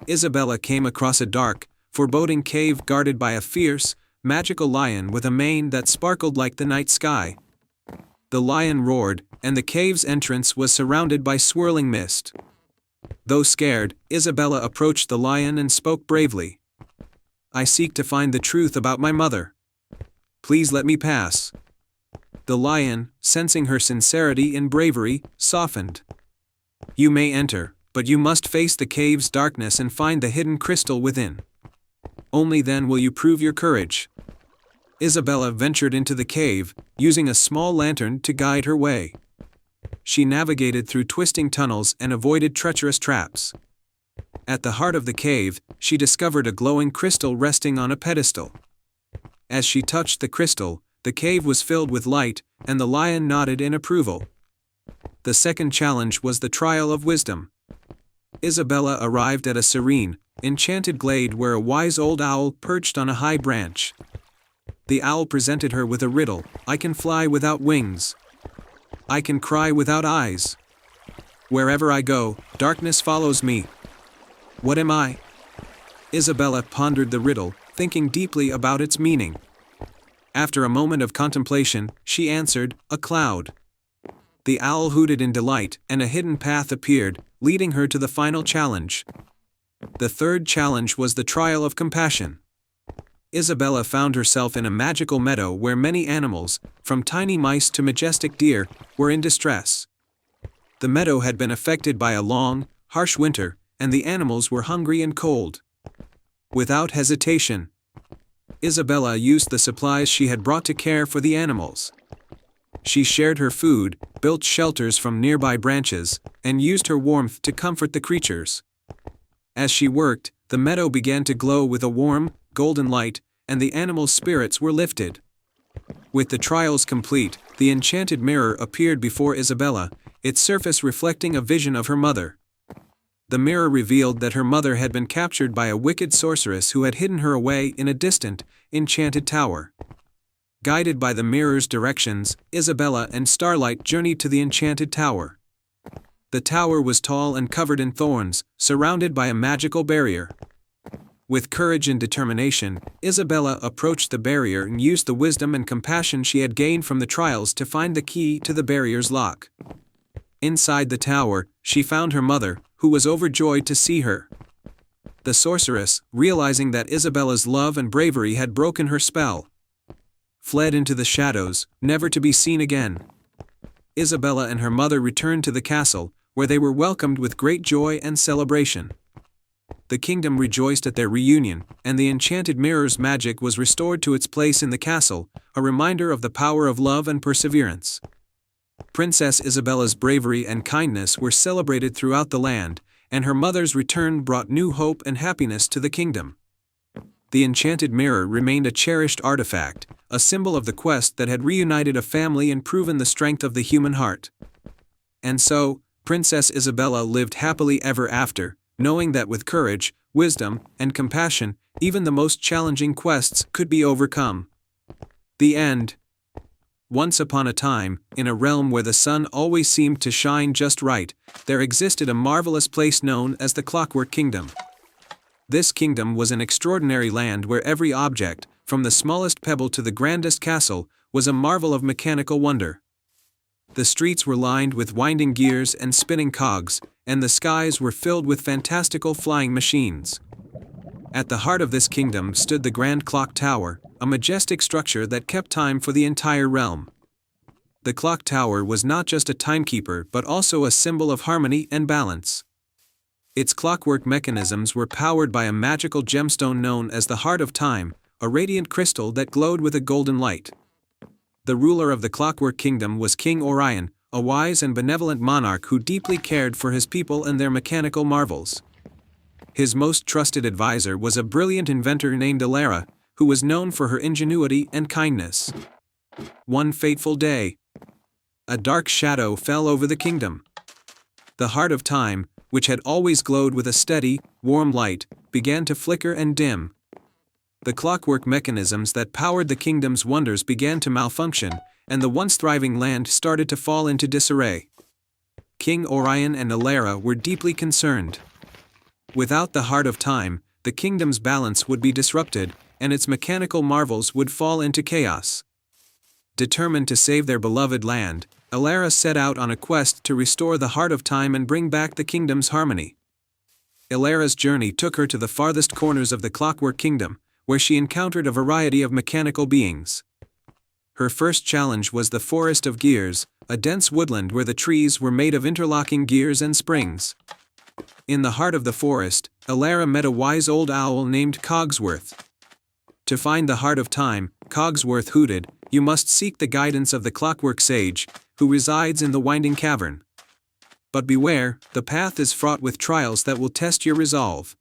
Isabella came across a dark, foreboding cave guarded by a fierce, magical lion with a mane that sparkled like the night sky. The lion roared, and the cave's entrance was surrounded by swirling mist. Though scared, Isabella approached the lion and spoke bravely. "I seek to find the truth about my mother. Please let me pass." The lion, sensing her sincerity and bravery, softened. "You may enter, but you must face the cave's darkness and find the hidden crystal within. Only then will you prove your courage." Isabella ventured into the cave, using a small lantern to guide her way. She navigated through twisting tunnels and avoided treacherous traps. At the heart of the cave, she discovered a glowing crystal resting on a pedestal. As she touched the crystal, the cave was filled with light, and the lion nodded in approval. The second challenge was the trial of wisdom. Isabella arrived at a serene, enchanted glade where a wise old owl perched on a high branch. The owl presented her with a riddle: "I can fly without wings. I can cry without eyes. Wherever I go, darkness follows me. What am I?" Isabella pondered the riddle, thinking deeply about its meaning. After a moment of contemplation, she answered, "A cloud." The owl hooted in delight, and a hidden path appeared, leading her to the final challenge. The third challenge was the trial of compassion. Isabella found herself in a magical meadow where many animals, from tiny mice to majestic deer, were in distress. The meadow had been affected by a long, harsh winter, and the animals were hungry and cold. Without hesitation, Isabella used the supplies she had brought to care for the animals. She shared her food, built shelters from nearby branches, and used her warmth to comfort the creatures. As she worked, the meadow began to glow with a warm, golden light, and the animals' spirits were lifted. With the trials complete, the enchanted mirror appeared before Isabella, its surface reflecting a vision of her mother. The mirror revealed that her mother had been captured by a wicked sorceress who had hidden her away in a distant, enchanted tower. Guided by the mirror's directions, Isabella and Starlight journeyed to the enchanted tower. The tower was tall and covered in thorns, surrounded by a magical barrier. With courage and determination, Isabella approached the barrier and used the wisdom and compassion she had gained from the trials to find the key to the barrier's lock. Inside the tower, she found her mother, who was overjoyed to see her. The sorceress, realizing that Isabella's love and bravery had broken her spell, fled into the shadows, never to be seen again. Isabella and her mother returned to the castle, where they were welcomed with great joy and celebration. The kingdom rejoiced at their reunion, and the enchanted mirror's magic was restored to its place in the castle, a reminder of the power of love and perseverance. Princess Isabella's bravery and kindness were celebrated throughout the land, and her mother's return brought new hope and happiness to the kingdom. The enchanted mirror remained a cherished artifact, a symbol of the quest that had reunited a family and proven the strength of the human heart. And so, Princess Isabella lived happily ever after, knowing that with courage, wisdom, and compassion, even the most challenging quests could be overcome. The end. Once upon a time, in a realm where the sun always seemed to shine just right, there existed a marvelous place known as the Clockwork Kingdom. This kingdom was an extraordinary land where every object, from the smallest pebble to the grandest castle, was a marvel of mechanical wonder. The streets were lined with winding gears and spinning cogs, and the skies were filled with fantastical flying machines. At the heart of this kingdom stood the Grand Clock Tower, a majestic structure that kept time for the entire realm. The clock tower was not just a timekeeper but also a symbol of harmony and balance. Its clockwork mechanisms were powered by a magical gemstone known as the Heart of Time, a radiant crystal that glowed with a golden light. The ruler of the Clockwork Kingdom was King Orion, a wise and benevolent monarch who deeply cared for his people and their mechanical marvels. His most trusted advisor was a brilliant inventor named Elara, who was known for her ingenuity and kindness. One fateful day, a dark shadow fell over the kingdom. The Heart of Time, which had always glowed with a steady, warm light, began to flicker and dim. The clockwork mechanisms that powered the kingdom's wonders began to malfunction, and the once thriving land started to fall into disarray. King Orion and Elara were deeply concerned. Without the Heart of Time, the kingdom's balance would be disrupted, and its mechanical marvels would fall into chaos. Determined to save their beloved land, Elara set out on a quest to restore the Heart of Time and bring back the kingdom's harmony. Elara's journey took her to the farthest corners of the Clockwork Kingdom, where she encountered a variety of mechanical beings. Her first challenge was the Forest of Gears, a dense woodland where the trees were made of interlocking gears and springs. In the heart of the forest, Elara met a wise old owl named Cogsworth. To find the Heart of Time, Cogsworth hooted, "You must seek the guidance of the Clockwork Sage, who resides in the winding cavern. But beware, the path is fraught with trials that will test your resolve."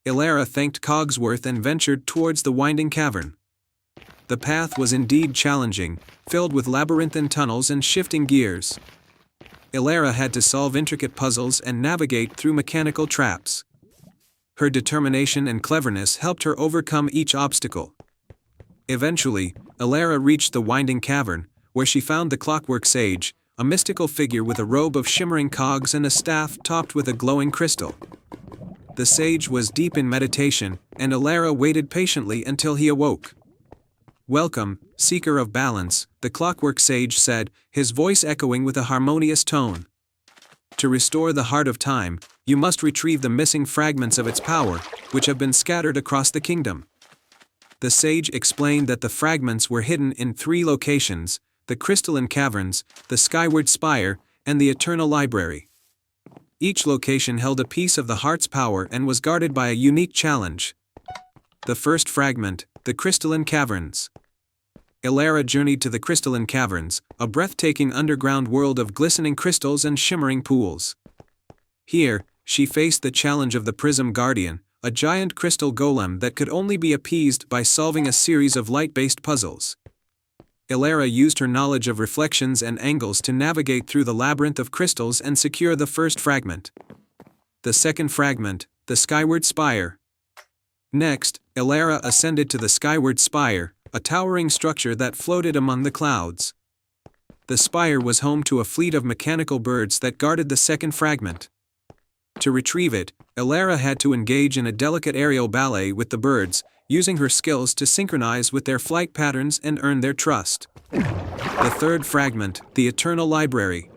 Elara thanked Cogsworth and ventured towards the winding cavern. The path was indeed challenging, filled with labyrinthine tunnels and shifting gears. Elara had to solve intricate puzzles and navigate through mechanical traps. Her determination and cleverness helped her overcome each obstacle. Eventually, Elara reached the winding cavern, where she found the Clockwork Sage, a mystical figure with a robe of shimmering cogs and a staff topped with a glowing crystal. The sage was deep in meditation, and Elara waited patiently until he awoke. "Welcome, seeker of balance," the clockwork sage said, his voice echoing with a harmonious tone. "To restore the Heart of Time, you must retrieve the missing fragments of its power, which have been scattered across the kingdom." The sage explained that the fragments were hidden in 3 locations: the crystalline caverns, the skyward spire, and the eternal library. Each location held a piece of the heart's power and was guarded by a unique challenge. The first fragment, the crystalline caverns. Elara journeyed to the crystalline caverns, a breathtaking underground world of glistening crystals and shimmering pools. Here, she faced the challenge of the Prism Guardian, a giant crystal golem that could only be appeased by solving a series of light-based puzzles. Elara used her knowledge of reflections and angles to navigate through the labyrinth of crystals and secure the first fragment. The second fragment, the Skyward Spire. Next, Elara ascended to the Skyward Spire, a towering structure that floated among the clouds. The spire was home to a fleet of mechanical birds that guarded the second fragment. To retrieve it, Elara had to engage in a delicate aerial ballet with the birds, using her skills to synchronize with their flight patterns and earn their trust. The third fragment, the Eternal Library.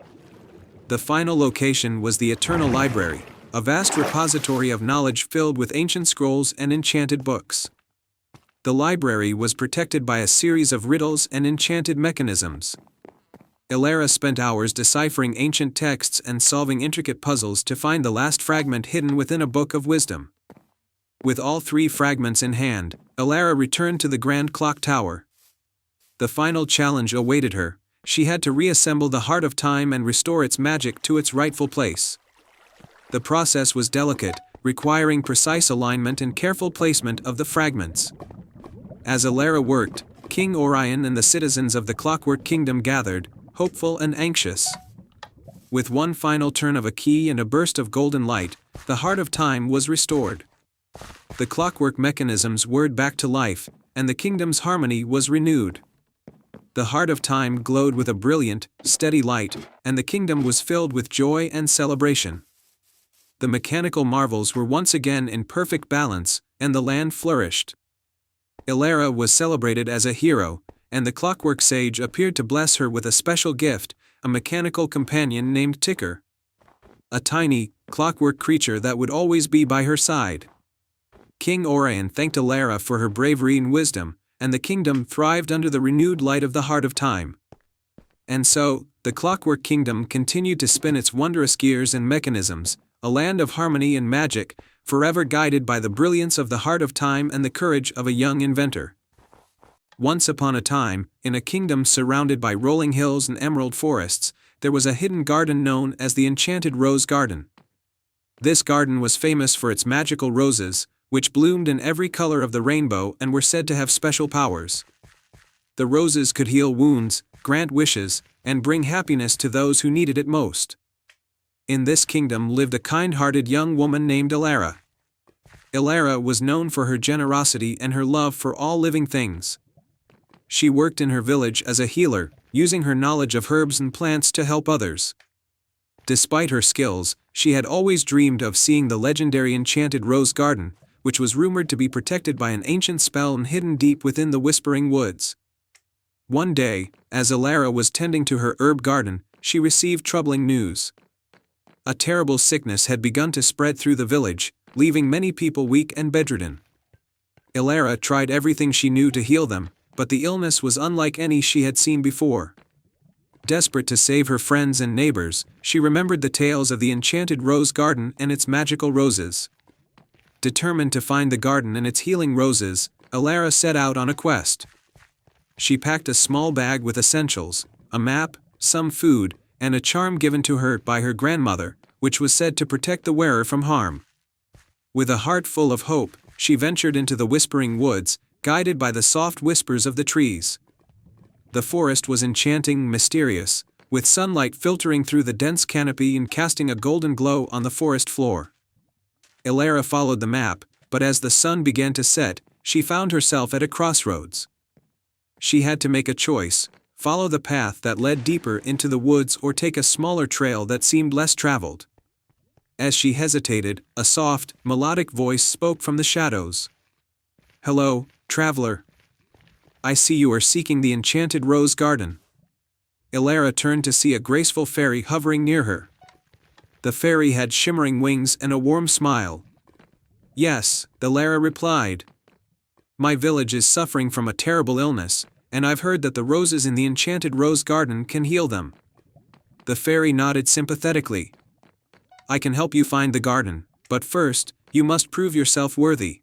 The final location was the Eternal Library, a vast repository of knowledge filled with ancient scrolls and enchanted books. The library was protected by a series of riddles and enchanted mechanisms. Elara spent hours deciphering ancient texts and solving intricate puzzles to find the last fragment hidden within a book of wisdom. With all 3 fragments in hand, Elara returned to the Grand Clock Tower. The final challenge awaited her. She had to reassemble the Heart of Time and restore its magic to its rightful place. The process was delicate, requiring precise alignment and careful placement of the fragments. As Elara worked, King Orion and the citizens of the Clockwork Kingdom gathered, hopeful and anxious. With one final turn of a key and a burst of golden light, the Heart of Time was restored. The clockwork mechanisms whirred back to life, and the kingdom's harmony was renewed. The Heart of Time glowed with a brilliant, steady light, and the kingdom was filled with joy and celebration. The mechanical marvels were once again in perfect balance, and the land flourished. Elara was celebrated as a hero, and the clockwork sage appeared to bless her with a special gift, a mechanical companion named Ticker. A tiny, clockwork creature that would always be by her side. King Orion thanked Elara for her bravery and wisdom, and the kingdom thrived under the renewed light of the Heart of Time. And so, the Clockwork Kingdom continued to spin its wondrous gears and mechanisms, a land of harmony and magic, forever guided by the brilliance of the Heart of Time and the courage of a young inventor. Once upon a time, in a kingdom surrounded by rolling hills and emerald forests, there was a hidden garden known as the Enchanted Rose Garden. This garden was famous for its magical roses, which bloomed in every color of the rainbow and were said to have special powers. The roses could heal wounds, grant wishes, and bring happiness to those who needed it most. In this kingdom lived a kind-hearted young woman named Elara. Elara was known for her generosity and her love for all living things. She worked in her village as a healer, using her knowledge of herbs and plants to help others. Despite her skills, she had always dreamed of seeing the legendary Enchanted Rose Garden, which was rumored to be protected by an ancient spell and hidden deep within the Whispering Woods. One day, as Elara was tending to her herb garden, she received troubling news. A terrible sickness had begun to spread through the village, leaving many people weak and bedridden. Elara tried everything she knew to heal them, but the illness was unlike any she had seen before. Desperate to save her friends and neighbors, she remembered the tales of the Enchanted Rose Garden and its magical roses. Determined to find the garden and its healing roses, Elara set out on a quest. She packed a small bag with essentials, a map, some food, and a charm given to her by her grandmother, which was said to protect the wearer from harm. With a heart full of hope, she ventured into the Whispering Woods, guided by the soft whispers of the trees. The forest was enchanting, mysterious, with sunlight filtering through the dense canopy and casting a golden glow on the forest floor. Elara followed the map, but as the sun began to set, she found herself at a crossroads. She had to make a choice: follow the path that led deeper into the woods or take a smaller trail that seemed less traveled. As she hesitated, a soft, melodic voice spoke from the shadows. "Hello, traveler." I see you are seeking the enchanted rose garden. Elara turned to see a graceful fairy hovering near her. The fairy had shimmering wings and a warm smile. Yes, Elara replied. My village is suffering from a terrible illness, and I've heard that the roses in the enchanted rose garden can heal them. The fairy nodded sympathetically. I can help you find the garden, but first, you must prove yourself worthy.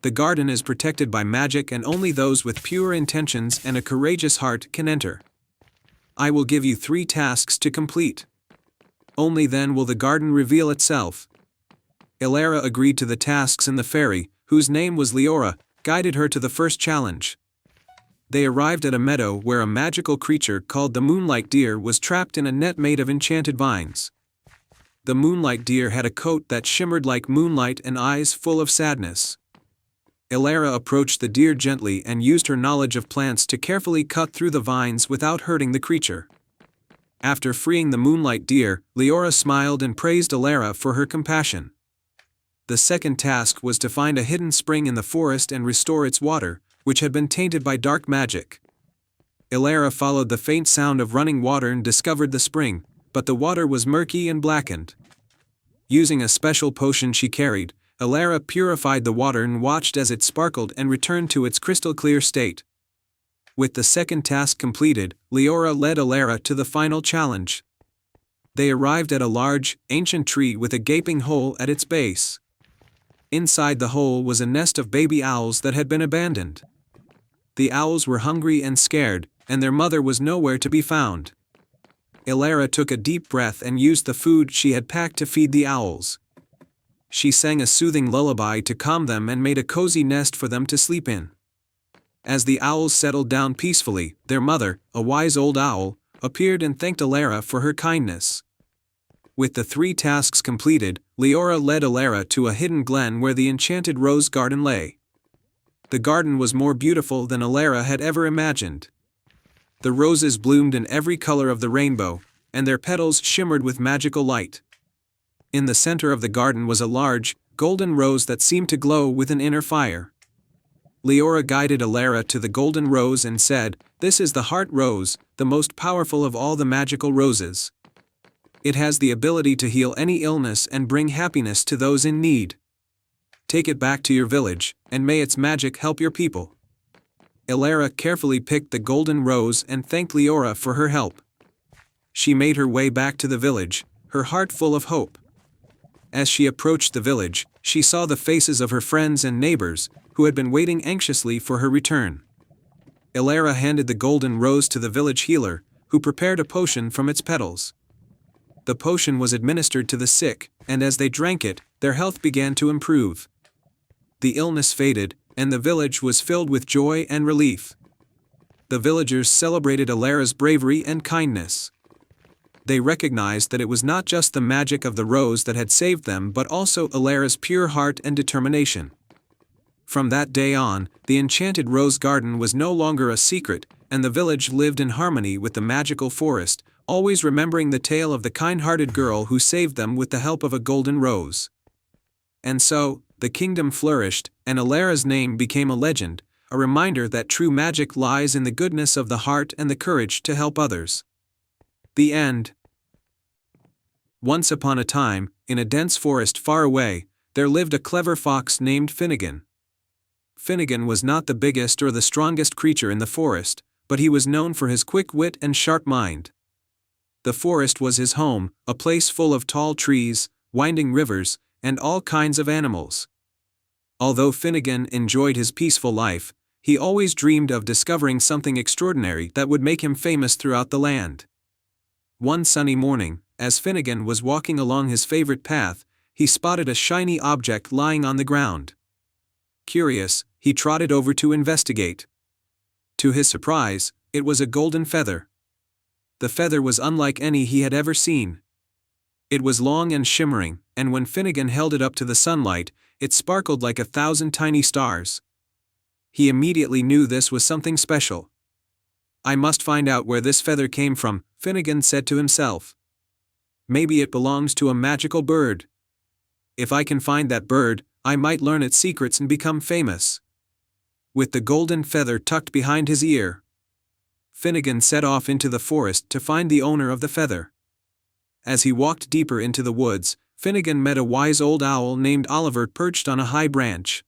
The garden is protected by magic and only those with pure intentions and a courageous heart can enter. I will give you 3 tasks to complete. Only then will the garden reveal itself. Elara agreed to the tasks and the fairy, whose name was Leora, guided her to the first challenge. They arrived at a meadow where a magical creature called the Moonlight Deer was trapped in a net made of enchanted vines. The Moonlight Deer had a coat that shimmered like moonlight and eyes full of sadness. Elara approached the deer gently and used her knowledge of plants to carefully cut through the vines without hurting the creature. After freeing the Moonlight Deer, Leora smiled and praised Elara for her compassion. The second task was to find a hidden spring in the forest and restore its water, which had been tainted by dark magic. Elara followed the faint sound of running water and discovered the spring, but the water was murky and blackened. Using a special potion she carried, Elara purified the water and watched as it sparkled and returned to its crystal-clear state. With the second task completed, Leora led Elara to the final challenge. They arrived at a large, ancient tree with a gaping hole at its base. Inside the hole was a nest of baby owls that had been abandoned. The owls were hungry and scared, and their mother was nowhere to be found. Elara took a deep breath and used the food she had packed to feed the owls. She sang a soothing lullaby to calm them and made a cozy nest for them to sleep in. As the owls settled down peacefully, their mother, a wise old owl, appeared and thanked Elara for her kindness. With the 3 tasks completed, Leora led Elara to a hidden glen where the enchanted rose garden lay. The garden was more beautiful than Elara had ever imagined. The roses bloomed in every color of the rainbow, and their petals shimmered with magical light. In the center of the garden was a large, golden rose that seemed to glow with an inner fire. Leora guided Elara to the golden rose and said, "This is the heart rose, the most powerful of all the magical roses. It has the ability to heal any illness and bring happiness to those in need. Take it back to your village, and may its magic help your people." Elara carefully picked the golden rose and thanked Leora for her help. She made her way back to the village, her heart full of hope. As she approached the village, she saw the faces of her friends and neighbors, who had been waiting anxiously for her return. Elara handed the golden rose to the village healer, who prepared a potion from its petals. The potion was administered to the sick, and as they drank it, their health began to improve. The illness faded, and the village was filled with joy and relief. The villagers celebrated Elara's bravery and kindness. They recognized that it was not just the magic of the rose that had saved them but also Elara's pure heart and determination. From that day on, the enchanted rose garden was no longer a secret, and the village lived in harmony with the magical forest, always remembering the tale of the kind-hearted girl who saved them with the help of a golden rose. And so, the kingdom flourished, and Elara's name became a legend, a reminder that true magic lies in the goodness of the heart and the courage to help others. The end. Once upon a time, in a dense forest far away, there lived a clever fox named Finnegan. Finnegan was not the biggest or the strongest creature in the forest, but he was known for his quick wit and sharp mind. The forest was his home, a place full of tall trees, winding rivers, and all kinds of animals. Although Finnegan enjoyed his peaceful life, he always dreamed of discovering something extraordinary that would make him famous throughout the land. One sunny morning, as Finnegan was walking along his favorite path, he spotted a shiny object lying on the ground. Curious, he trotted over to investigate. To his surprise, it was a golden feather. The feather was unlike any he had ever seen. It was long and shimmering, and when Finnegan held it up to the sunlight, it sparkled like 1,000 tiny stars. He immediately knew this was something special. "I must find out where this feather came from," Finnegan said to himself. "Maybe it belongs to a magical bird. If I can find that bird, I might learn its secrets and become famous." with the golden feather tucked behind his ear. Finnegan set off into the forest to find the owner of the feather. As he walked deeper into the woods, Finnegan met a wise old owl named Oliver perched on a high branch.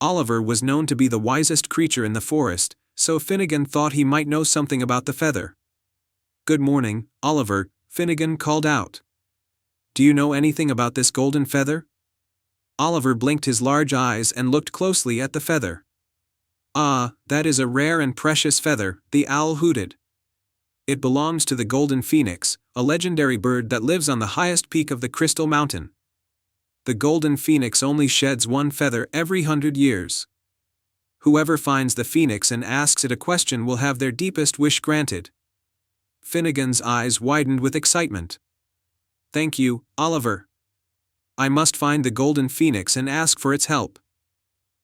Oliver was known to be the wisest creature in the forest, so Finnegan thought he might know something about the feather. "Good morning, Oliver," Finnegan called out. "Do you know anything about this golden feather?" Oliver blinked his large eyes and looked closely at the feather. "Ah, that is a rare and precious feather," the owl hooted. "It belongs to the golden phoenix, a legendary bird that lives on the highest peak of the Crystal Mountain. The golden phoenix only sheds one feather every 100 years. Whoever finds the phoenix and asks it a question will have their deepest wish granted." Finnegan's eyes widened with excitement. "Thank you, Oliver. I must find the golden phoenix and ask for its help."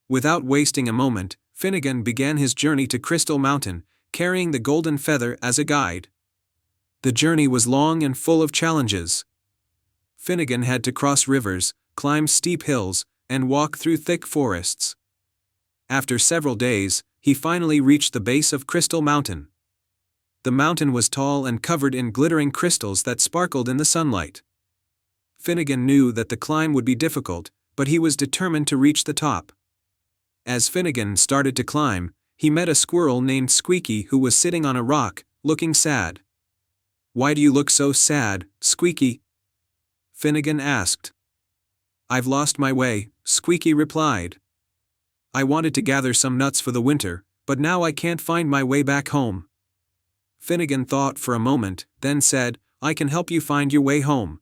Without wasting a moment, Finnegan began his journey to Crystal Mountain, carrying the golden feather as a guide. The journey was long and full of challenges. Finnegan had to cross rivers, climb steep hills, and walk through thick forests. After several days, he finally reached the base of Crystal Mountain. The mountain was tall and covered in glittering crystals that sparkled in the sunlight. Finnegan knew that the climb would be difficult, but he was determined to reach the top. As Finnegan started to climb, he met a squirrel named Squeaky who was sitting on a rock, looking sad. "Why do you look so sad, Squeaky?" Finnegan asked. "I've lost my way," Squeaky replied. "I wanted to gather some nuts for the winter, but now I can't find my way back home." Finnegan thought for a moment, then said, "I can help you find your way home.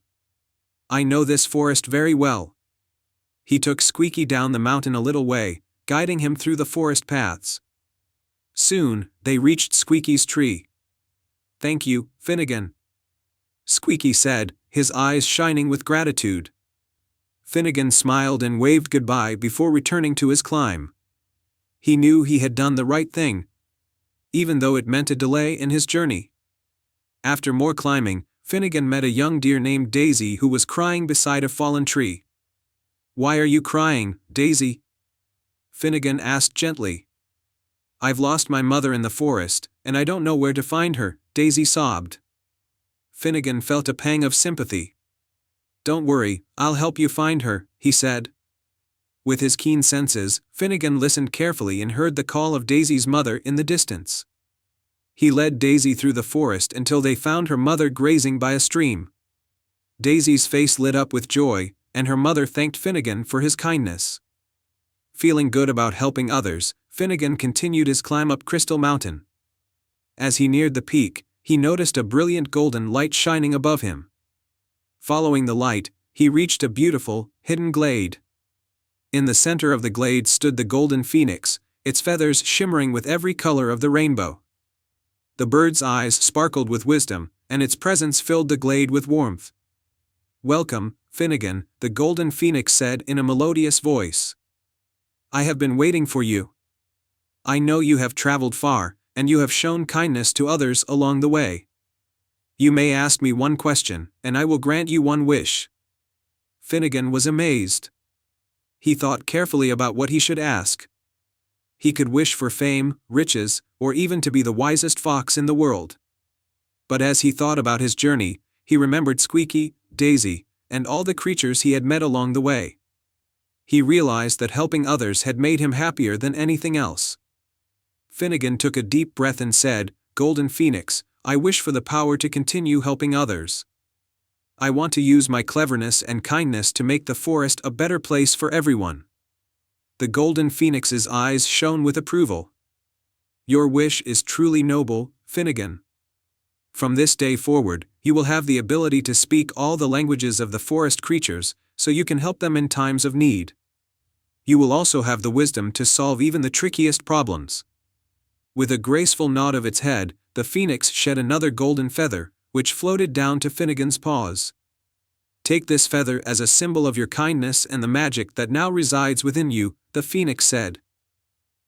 I know this forest very well." He took Squeaky down the mountain a little way, guiding him through the forest paths. Soon, they reached Squeaky's tree. "Thank you, Finnegan," Squeaky said, his eyes shining with gratitude. Finnegan smiled and waved goodbye before returning to his climb. He knew he had done the right thing, even though it meant a delay in his journey. After more climbing, Finnegan met a young deer named Daisy who was crying beside a fallen tree. "Why are you crying, Daisy?" Finnegan asked gently. "I've lost my mother in the forest, and I don't know where to find her," Daisy sobbed. Finnegan felt a pang of sympathy. "Don't worry, I'll help you find her," he said. With his keen senses, Finnegan listened carefully and heard the call of Daisy's mother in the distance. He led Daisy through the forest until they found her mother grazing by a stream. Daisy's face lit up with joy, and her mother thanked Finnegan for his kindness. Feeling good about helping others, Finnegan continued his climb up Crystal Mountain. As he neared the peak, he noticed a brilliant golden light shining above him. Following the light, he reached a beautiful, hidden glade. In the center of the glade stood the golden phoenix, its feathers shimmering with every color of the rainbow. The bird's eyes sparkled with wisdom, and its presence filled the glade with warmth. "Welcome, Finnegan," the golden phoenix said in a melodious voice. "I have been waiting for you. I know you have traveled far, and you have shown kindness to others along the way. You may ask me one question, and I will grant you one wish." Finnegan was amazed. He thought carefully about what he should ask. He could wish for fame, riches, or even to be the wisest fox in the world. But as he thought about his journey, he remembered Squeaky, Daisy, and all the creatures he had met along the way. He realized that helping others had made him happier than anything else. Finnegan took a deep breath and said, "Golden Phoenix, I wish for the power to continue helping others. I want to use my cleverness and kindness to make the forest a better place for everyone." The golden phoenix's eyes shone with approval. "Your wish is truly noble, Finnegan. From this day forward, you will have the ability to speak all the languages of the forest creatures, so you can help them in times of need. You will also have the wisdom to solve even the trickiest problems." With a graceful nod of its head, the phoenix shed another golden feather, which floated down to Finnegan's paws. "Take this feather as a symbol of your kindness and the magic that now resides within you," the phoenix said.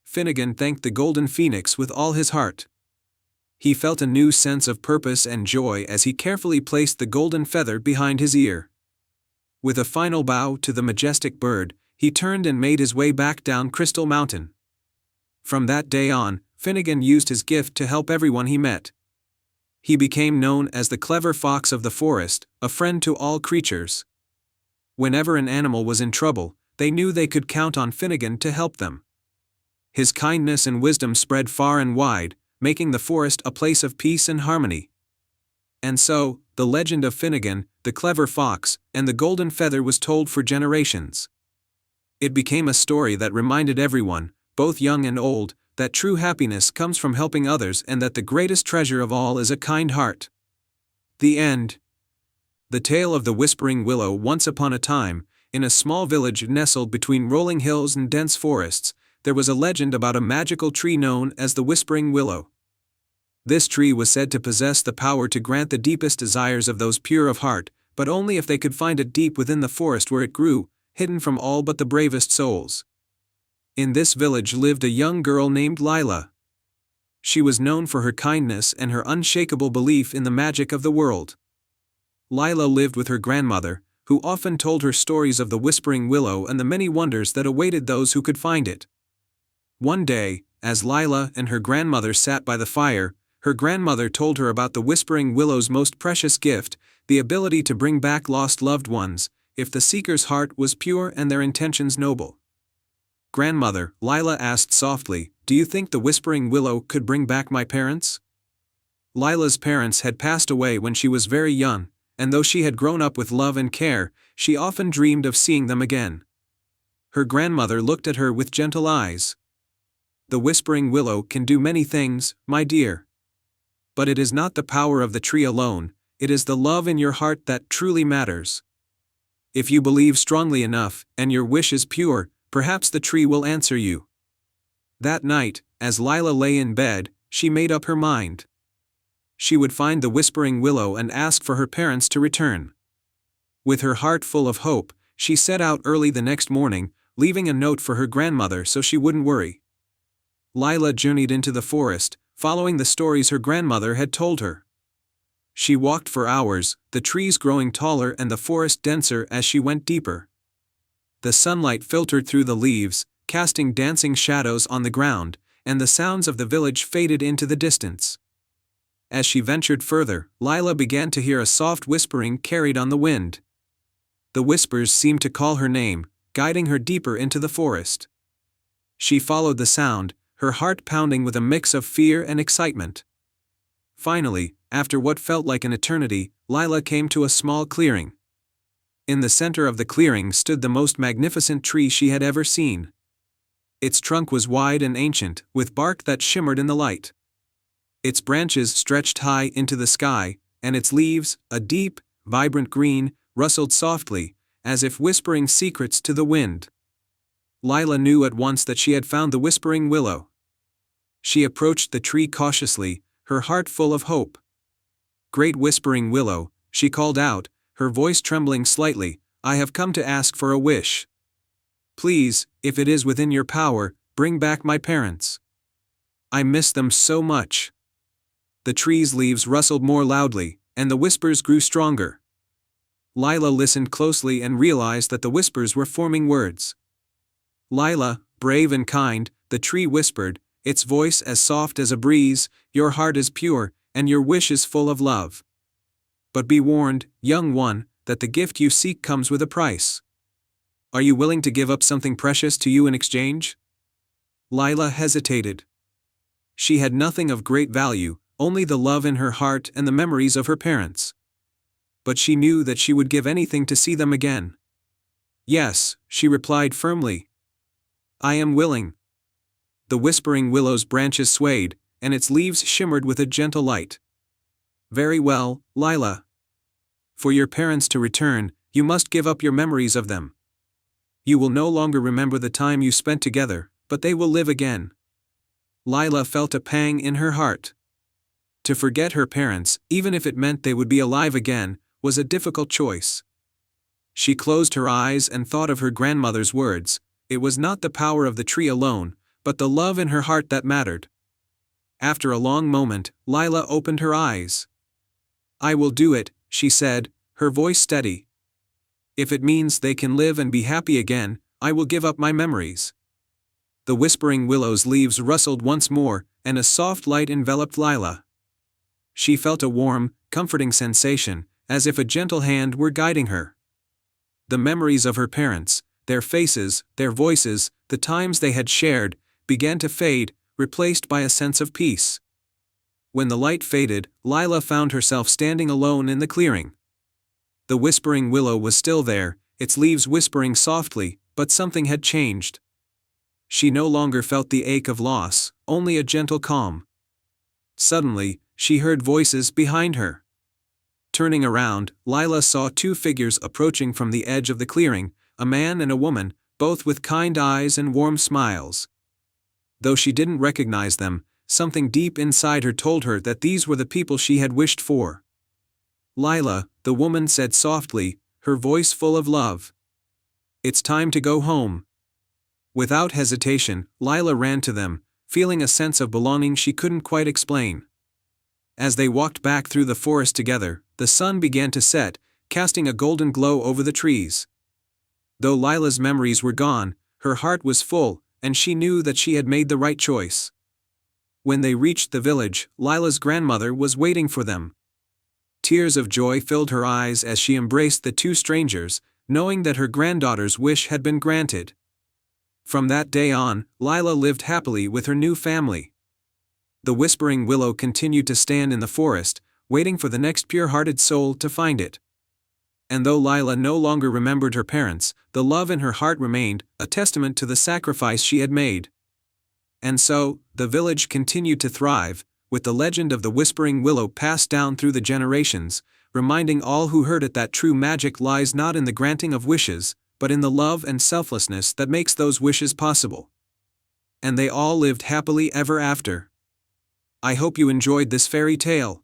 Finnegan thanked the golden phoenix with all his heart. He felt a new sense of purpose and joy as he carefully placed the golden feather behind his ear. With a final bow to the majestic bird, he turned and made his way back down Crystal Mountain. From that day on, Finnegan used his gift to help everyone he met. He became known as the clever fox of the forest, a friend to all creatures. Whenever an animal was in trouble, they knew they could count on Finnegan to help them. His kindness and wisdom spread far and wide, making the forest a place of peace and harmony. And so, the legend of Finnegan, the clever fox, and the golden feather was told for generations. It became a story that reminded everyone, both young and old, that true happiness comes from helping others and that the greatest treasure of all is a kind heart. The end. The tale of the Whispering Willow. Once upon a time, in a small village nestled between rolling hills and dense forests, there was a legend about a magical tree known as the Whispering Willow. This tree was said to possess the power to grant the deepest desires of those pure of heart, but only if they could find it deep within the forest where it grew, hidden from all but the bravest souls. In this village lived a young girl named Lila. She was known for her kindness and her unshakable belief in the magic of the world. Lila lived with her grandmother, who often told her stories of the Whispering Willow and the many wonders that awaited those who could find it. One day, as Lila and her grandmother sat by the fire, her grandmother told her about the Whispering Willow's most precious gift, the ability to bring back lost loved ones, if the seeker's heart was pure and their intentions noble. "Grandmother," Lila asked softly, "do you think the Whispering Willow could bring back my parents?" Lila's parents had passed away when she was very young, and though she had grown up with love and care, she often dreamed of seeing them again. Her grandmother looked at her with gentle eyes. "The Whispering Willow can do many things, my dear. But it is not the power of the tree alone, it is the love in your heart that truly matters. If you believe strongly enough, and your wish is pure, perhaps the tree will answer you." That night, as Lila lay in bed, she made up her mind. She would find the Whispering Willow and ask for her parents to return. With her heart full of hope, she set out early the next morning, leaving a note for her grandmother so she wouldn't worry. Lila journeyed into the forest, following the stories her grandmother had told her. She walked for hours, the trees growing taller and the forest denser as she went deeper. The sunlight filtered through the leaves, casting dancing shadows on the ground, and the sounds of the village faded into the distance. As she ventured further, Lila began to hear a soft whispering carried on the wind. The whispers seemed to call her name, guiding her deeper into the forest. She followed the sound, her heart pounding with a mix of fear and excitement. Finally, after what felt like an eternity, Lila came to a small clearing. In the center of the clearing stood the most magnificent tree she had ever seen. Its trunk was wide and ancient, with bark that shimmered in the light. Its branches stretched high into the sky, and its leaves, a deep, vibrant green, rustled softly, as if whispering secrets to the wind. Lila knew at once that she had found the Whispering Willow. She approached the tree cautiously, her heart full of hope. "Great Whispering Willow," she called out, her voice trembling slightly, "I have come to ask for a wish. Please, if it is within your power, bring back my parents. I miss them so much." The tree's leaves rustled more loudly, and the whispers grew stronger. Lila listened closely and realized that the whispers were forming words. "Lila, brave and kind," the tree whispered, its voice as soft as a breeze, "your heart is pure, and your wish is full of love. But be warned, young one, that the gift you seek comes with a price. Are you willing to give up something precious to you in exchange?" Lila hesitated. She had nothing of great value, only the love in her heart and the memories of her parents. But she knew that she would give anything to see them again. "Yes," she replied firmly. "I am willing." The Whispering Willow's branches swayed, and its leaves shimmered with a gentle light. "Very well, Lila. For your parents to return, you must give up your memories of them. You will no longer remember the time you spent together, but they will live again." Lila felt a pang in her heart. To forget her parents, even if it meant they would be alive again, was a difficult choice. She closed her eyes and thought of her grandmother's words. It was not the power of the tree alone, but the love in her heart that mattered. After a long moment, Lila opened her eyes. "I will do it," she said, her voice steady. "If it means they can live and be happy again, I will give up my memories." The whispering willow's leaves rustled once more, and a soft light enveloped Lila. She felt a warm, comforting sensation, as if a gentle hand were guiding her. The memories of her parents, their faces, their voices, the times they had shared, began to fade, replaced by a sense of peace. When the light faded, Lila found herself standing alone in the clearing. The whispering willow was still there, its leaves whispering softly, but something had changed. She no longer felt the ache of loss, only a gentle calm. Suddenly, she heard voices behind her. Turning around, Lila saw two figures approaching from the edge of the clearing, a man and a woman, both with kind eyes and warm smiles. Though she didn't recognize them, something deep inside her told her that these were the people she had wished for. "Lila," the woman said softly, her voice full of love. "It's time to go home." Without hesitation, Lila ran to them, feeling a sense of belonging she couldn't quite explain. As they walked back through the forest together, the sun began to set, casting a golden glow over the trees. Though Lila's memories were gone, her heart was full, and she knew that she had made the right choice. When they reached the village, Lila's grandmother was waiting for them. Tears of joy filled her eyes as she embraced the two strangers, knowing that her granddaughter's wish had been granted. From that day on, Lila lived happily with her new family. The whispering willow continued to stand in the forest, waiting for the next pure-hearted soul to find it. And though Lila no longer remembered her parents, the love in her heart remained, a testament to the sacrifice she had made. And so, the village continued to thrive, with the legend of the whispering willow passed down through the generations, reminding all who heard it that true magic lies not in the granting of wishes, but in the love and selflessness that makes those wishes possible. And they all lived happily ever after. I hope you enjoyed this fairy tale.